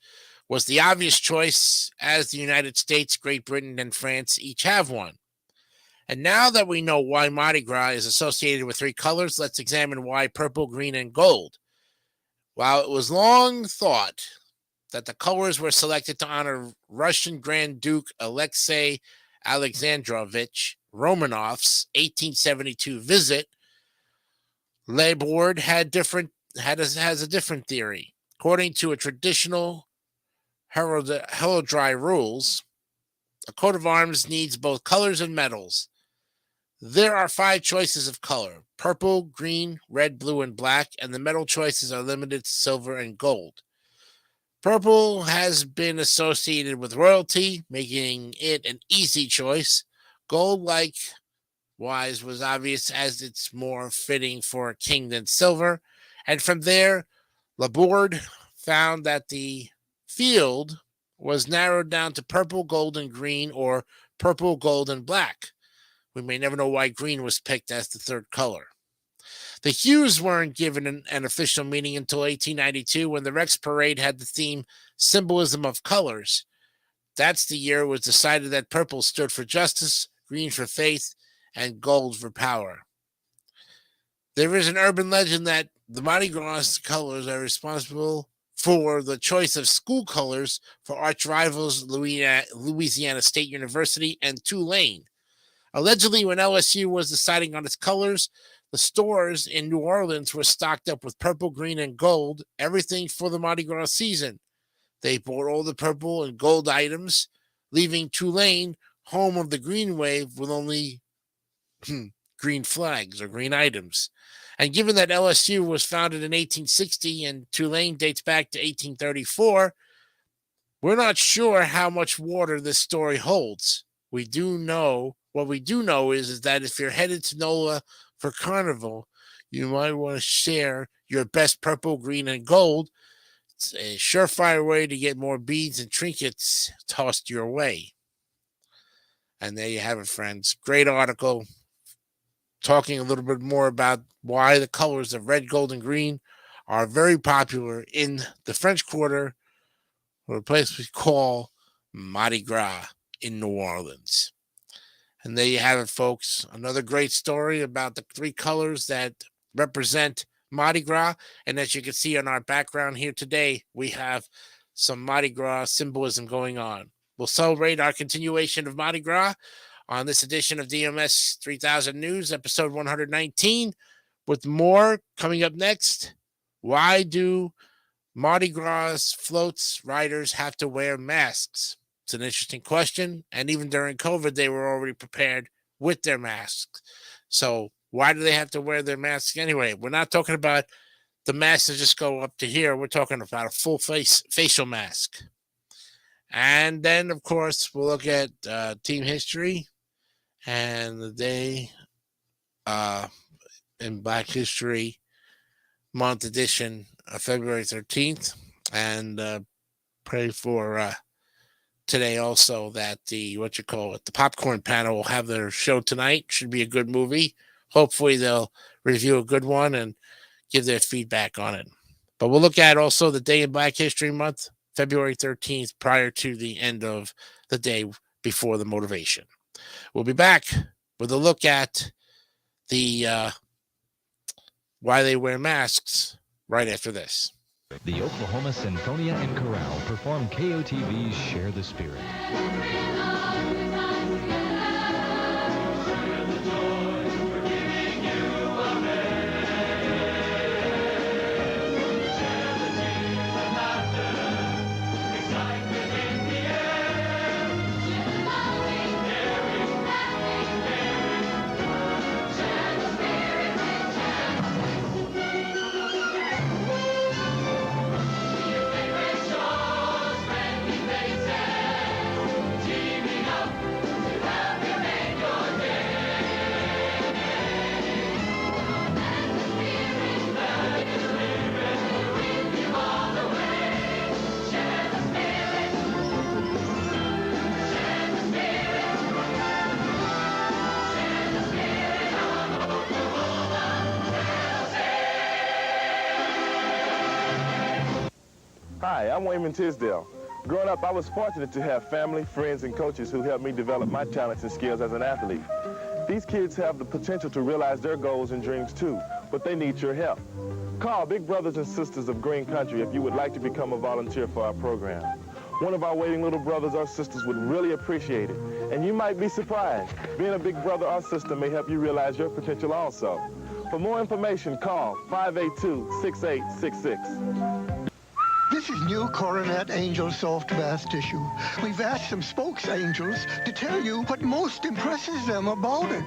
was the obvious choice, as the United States, Great Britain, and France each have one. And now that we know why Mardi Gras is associated with three colors, let's examine why purple, green, and gold. While it was long thought that the colors were selected to honor Russian Grand Duke Alexei Alexandrovich Romanov's 1872 visit, Laborde has a different theory. According to a traditional heraldry rules, a coat of arms needs both colors and medals. There are 5 choices of color: purple, green, red, blue, and black, and the medal choices are limited to silver and gold. Purple has been associated with royalty, making it an easy choice. Gold, likewise, was obvious as it's more fitting for a king than silver. And from there, Laborde found that the field was narrowed down to purple, gold, and green, or purple, gold, and black. We may never know why green was picked as the third color. The hues weren't given an official meaning until 1892, when the Rex Parade had the theme Symbolism of Colors. That's the year it was decided that purple stood for justice, green for faith, and gold for power. There is an urban legend that the Mardi Gras colors are responsible for the choice of school colors for arch rivals Louisiana State University and Tulane. Allegedly, when LSU was deciding on its colors, the stores in New Orleans were stocked up with purple, green, and gold, everything for the Mardi Gras season. They bought all the purple and gold items, leaving Tulane, home of the green wave, with only green flags or green items. And given that LSU was founded in 1860 and Tulane dates back to 1834, we're not sure how much water this story holds. What we do know is that if you're headed to NOLA for Carnival, you might want to share your best purple, green, and gold. It's a surefire way to get more beads and trinkets tossed your way. And there you have it, friends. Great article talking a little bit more about why the colors of red, gold, and green are very popular in the French Quarter, or a place we call Mardi Gras in New Orleans. And there you have it, folks. Another great story about the three colors that represent Mardi Gras. And as you can see on our background here today, we have some Mardi Gras symbolism going on. We'll celebrate our continuation of Mardi Gras on this edition of DMS 3000 News, episode 119, with more coming up next. Why do Mardi Gras floats riders have to wear masks? It's an interesting question, and even during COVID, they were already prepared with their masks. So why do they have to wear their masks anyway? We're not talking about the masks that just go up to here. We're talking about a full facial mask. And then, of course, we'll look at team history and the day in Black History Month edition of February 13th. And pray for today also that the popcorn panel will have their show tonight. Should be a good movie. Hopefully they'll review a good one and give their feedback on it. But we'll look at also the day in Black History Month, February 13th, prior to the end of the day before the motivation. We'll be back with a look at the why they wear masks right after this. The Oklahoma Sinfonia and Chorale perform KOTV's Share the Spirit. Hi, I'm Wayman Tisdale. Growing up, I was fortunate to have family, friends, and coaches who helped me develop my talents and skills as an athlete. These kids have the potential to realize their goals and dreams too, but they need your help. Call Big Brothers and Sisters of Green Country if you would like to become a volunteer for our program. One of our waiting little brothers or sisters would really appreciate it, and you might be surprised. Being a big brother or sister may help you realize your potential also. For more information, call 582-6866. This is new Coronet Angel Soft Bath Tissue. We've asked some spokes angels to tell you what most impresses them about it.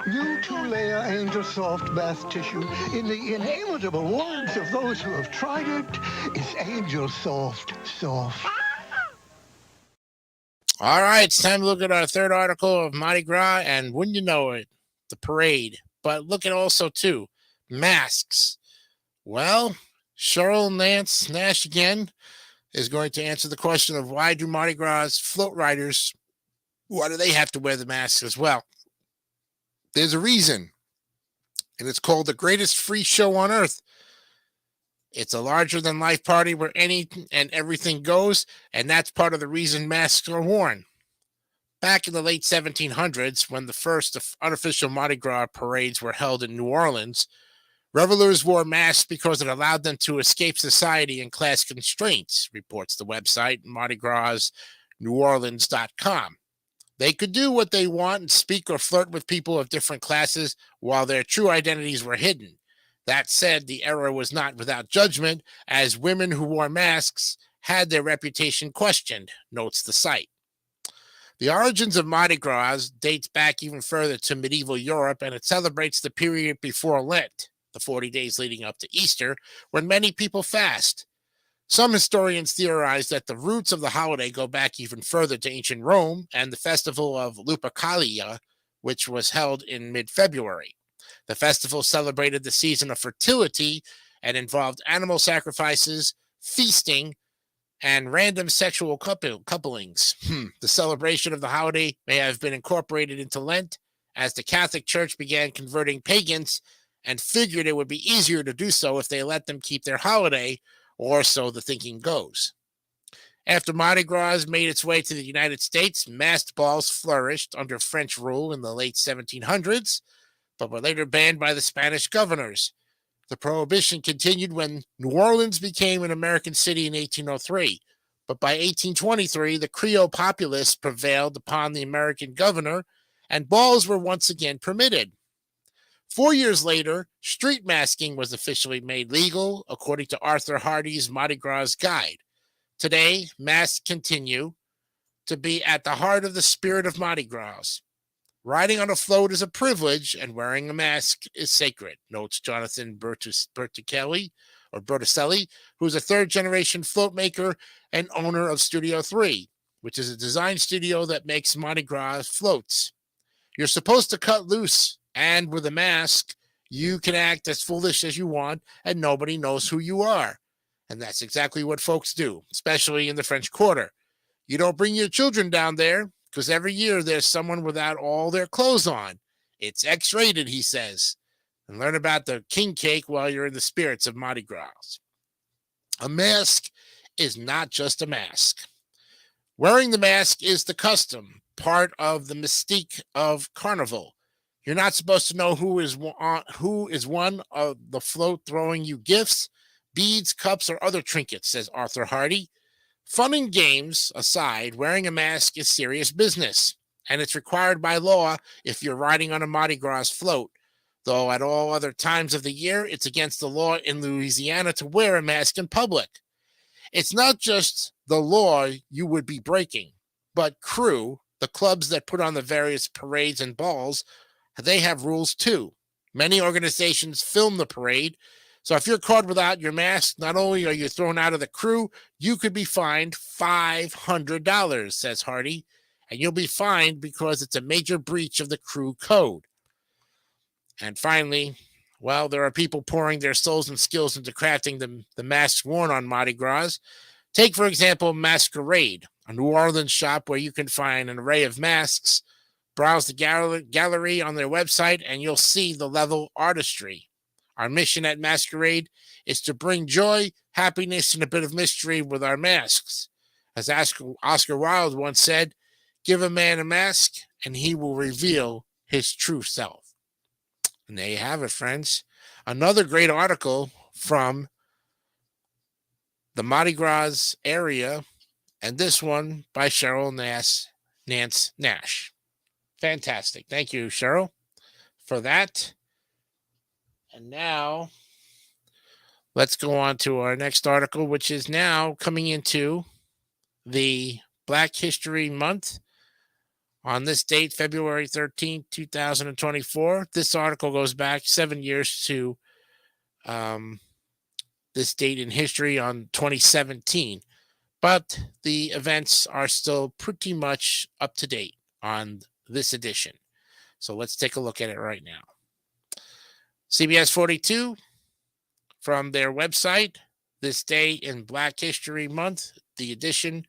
New two-layer Angel Soft Bath Tissue, in the inimitable words of those who have tried it, is Angel Soft. All right, it's time to look at our third article of Mardi Gras, and wouldn't you know it, the parade. But look at also, too, masks. Well, Cheryl Nance Nash again is going to answer the question of why do Mardi Gras float riders, why do they have to wear the masks as well? There's a reason, and it's called the greatest free show on earth. It's a larger-than-life party where any and everything goes, and that's part of the reason masks are worn. Back in the late 1700s, when the first unofficial Mardi Gras parades were held in New Orleans, revelers wore masks because it allowed them to escape society and class constraints, reports the website MardiGrasNewOrleans.com. They could do what they want and speak or flirt with people of different classes while their true identities were hidden. That said, the era was not without judgment, as women who wore masks had their reputation questioned, notes the site. The origins of Mardi Gras dates back even further to medieval Europe, and it celebrates the period before Lent, the 40 days leading up to Easter, when many people fast. Some historians theorize that the roots of the holiday go back even further to ancient Rome and the festival of Lupercalia, which was held in mid-February. The festival celebrated the season of fertility and involved animal sacrifices, feasting, and random sexual couplings. The celebration of the holiday may have been incorporated into Lent as the Catholic Church began converting pagans and figured it would be easier to do so if they let them keep their holiday, or so the thinking goes. After Mardi Gras made its way to the United States, masked balls flourished under French rule in the late 1700s, but were later banned by the Spanish governors. The prohibition continued when New Orleans became an American city in 1803, but by 1823, the Creole populace prevailed upon the American governor, and balls were once again permitted. 4 years later, street masking was officially made legal, according to Arthur Hardy's Mardi Gras Guide. Today, masks continue to be at the heart of the spirit of Mardi Gras. Riding on a float is a privilege, and wearing a mask is sacred, notes Jonathan Berticelli, who's a third-generation float maker and owner of Studio 3, which is a design studio that makes Mardi Gras floats. You're supposed to cut loose, and with a mask, you can act as foolish as you want, and nobody knows who you are. And that's exactly what folks do, especially in the French Quarter. You don't bring your children down there, because every year there's someone without all their clothes on. It's X-rated, he says. And learn about the king cake while you're in the spirits of Mardi Gras. A mask is not just a mask. Wearing the mask is the custom, part of the mystique of Carnival. You're not supposed to know who is one of the float throwing you gifts, beads, cups, or other trinkets, says Arthur Hardy. Fun and games aside, wearing a mask is serious business, and it's required by law if you're riding on a Mardi Gras float, though at all other times of the year, it's against the law in Louisiana to wear a mask in public. It's not just the law you would be breaking, but crew, the clubs that put on the various parades and balls, they have rules too. Many organizations film the parade, so if you're caught without your mask, not only are you thrown out of the crew, you could be fined $500, says Hardy, and you'll be fined because it's a major breach of the crew code. And finally, well, there are people pouring their souls and skills into crafting the masks worn on Mardi Gras. Take, for example, Masquerade, a New Orleans shop where you can find an array of masks. Browse the gallery on their website and you'll see the level artistry. Our mission at Masquerade is to bring joy, happiness, and a bit of mystery with our masks. As Oscar Wilde once said, give a man a mask and he will reveal his true self. And there you have it, friends. Another great article from the Mardi Gras area, and this one by Cheryl Nance Nash. Fantastic. Thank you, Cheryl, for that. And now let's go on to our next article, which is now coming into the Black History Month on this date, February 13th, 2024. This article goes back 7 years to this date in history on 2017. But the events are still pretty much up to date on this edition. So let's take a look at it right now. CBS 42, from their website, this day in Black History Month, the edition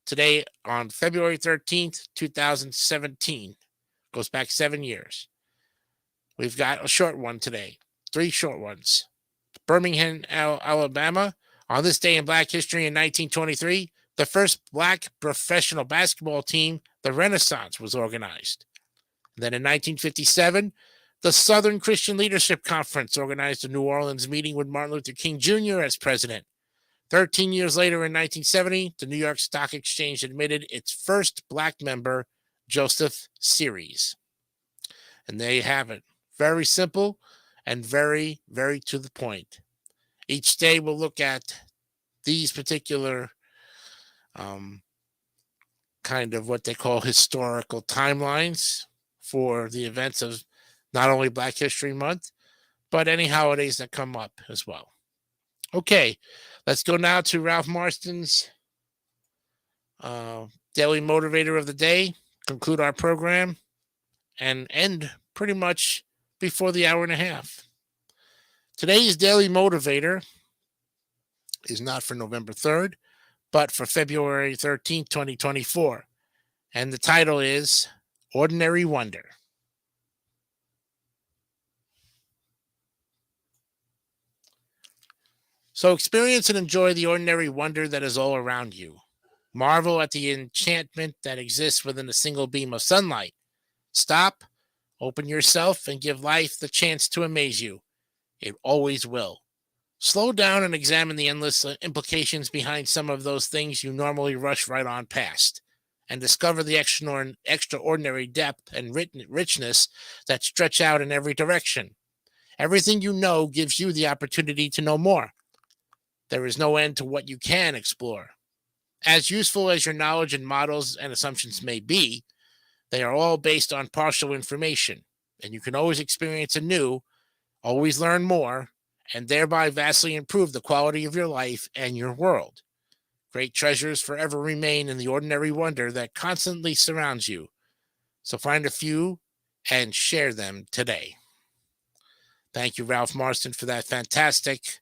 today on February 13th, 2017. Goes back 7 years. We've got a short one today, 3 short ones. Birmingham, Alabama. On this day in Black history in 1923, the first Black professional basketball team, the Renaissance, was organized. Then in 1957, the Southern Christian Leadership Conference organized a New Orleans meeting with Martin Luther King Jr. as president. 13 years later in 1970, the New York Stock Exchange admitted its first Black member, Joseph Series. And there you have it. Very simple and very, very to the point. Each day we'll look at these particular kind of what they call historical timelines for the events of not only Black History Month, but any holidays that come up as well. Okay, let's go now to Ralph Marston's Daily Motivator of the Day, conclude our program, and end pretty much before the hour and a half. Today's Daily Motivator is not for November 3rd, but for February 13th, 2024. And the title is Ordinary Wonder. So experience and enjoy the ordinary wonder that is all around you. Marvel at the enchantment that exists within a single beam of sunlight. Stop, open yourself, and give life the chance to amaze you. It always will. Slow down and examine the endless implications behind some of those things you normally rush right on past, and discover the extraordinary depth and richness that stretch out in every direction. Everything you know gives you the opportunity to know more. There is no end to what you can explore. As useful as your knowledge and models and assumptions may be, they are all based on partial information, and you can always experience anew, always learn more, and thereby vastly improve the quality of your life and your world. Great treasures forever remain in the ordinary wonder that constantly surrounds you. So find a few and share them today. Thank you, Ralph Marston, for that fantastic,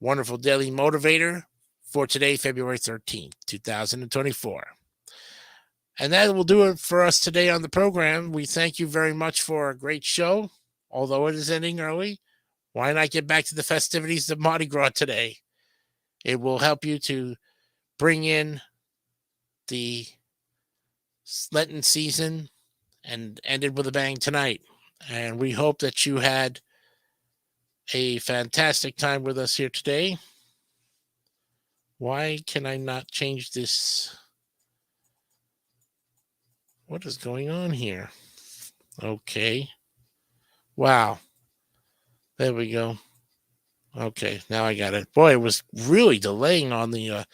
wonderful daily motivator for today, February 13th, 2024. And that will do it for us today on the program. We thank you very much for a great show, although it is ending early. Why not get back to the festivities of Mardi Gras today? It will help you to bring in the Lenten season and end it with a bang tonight. And we hope that you had a fantastic time with us here today. Why can I not change this? What is going on here? Okay. Wow. There we go. Okay, now I got it. Boy, it was really delaying on the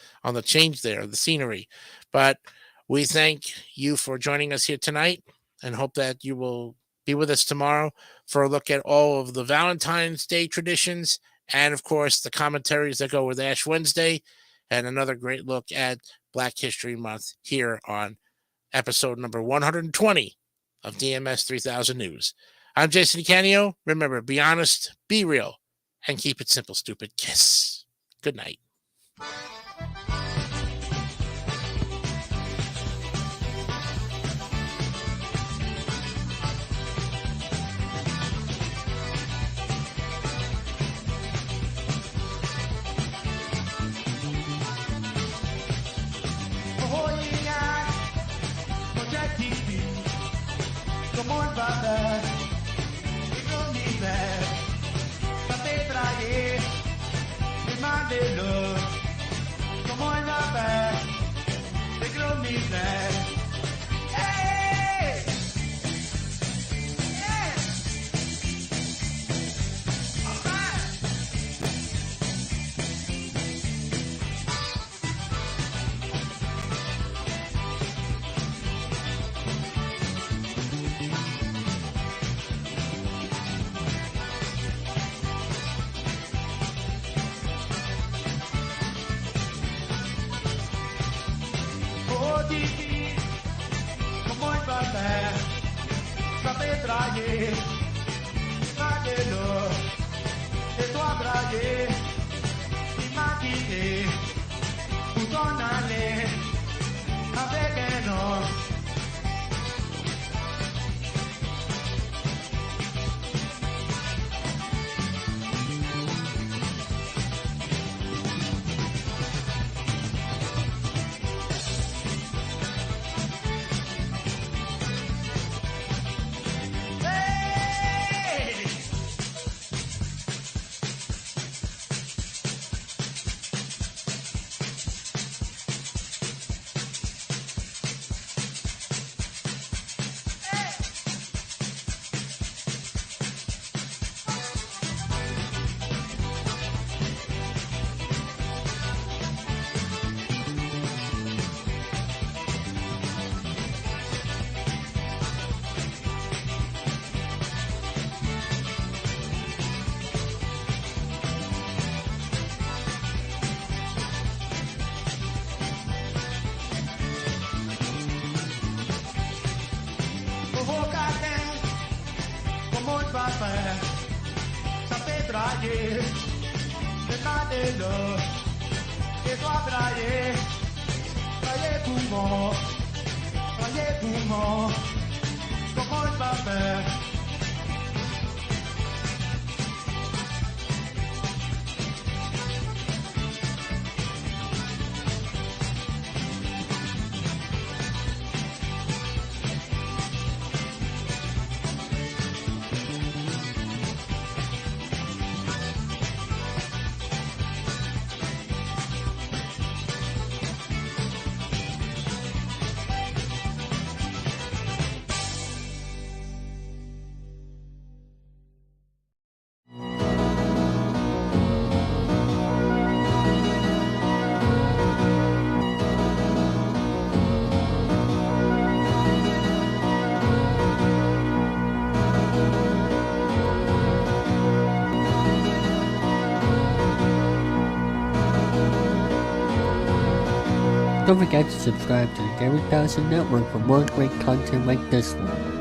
change there, the scenery. But we thank you for joining us here tonight and hope that you will be with us tomorrow for a look at all of the Valentine's Day traditions and, of course, the commentaries that go with Ash Wednesday and another great look at Black History Month here on episode number 120 of DMS 3000 News. I'm Jason DeCanio. Remember, be honest, be real, and keep it simple, stupid. Kiss. Good night. papel, no nivel, papel traje, demandelo, como el papel, no nivel. Hey! Yeah! All right! Oh, Titi, como el papel, papel traje, máquelo, de tu traje, imagine, perdónale, a ver que no. Como el papel, sabe traer, demandelo, que tu trae, trae pulmón, como el papel. Don't forget to subscribe to the Gary Dawson Network for more great content like this one.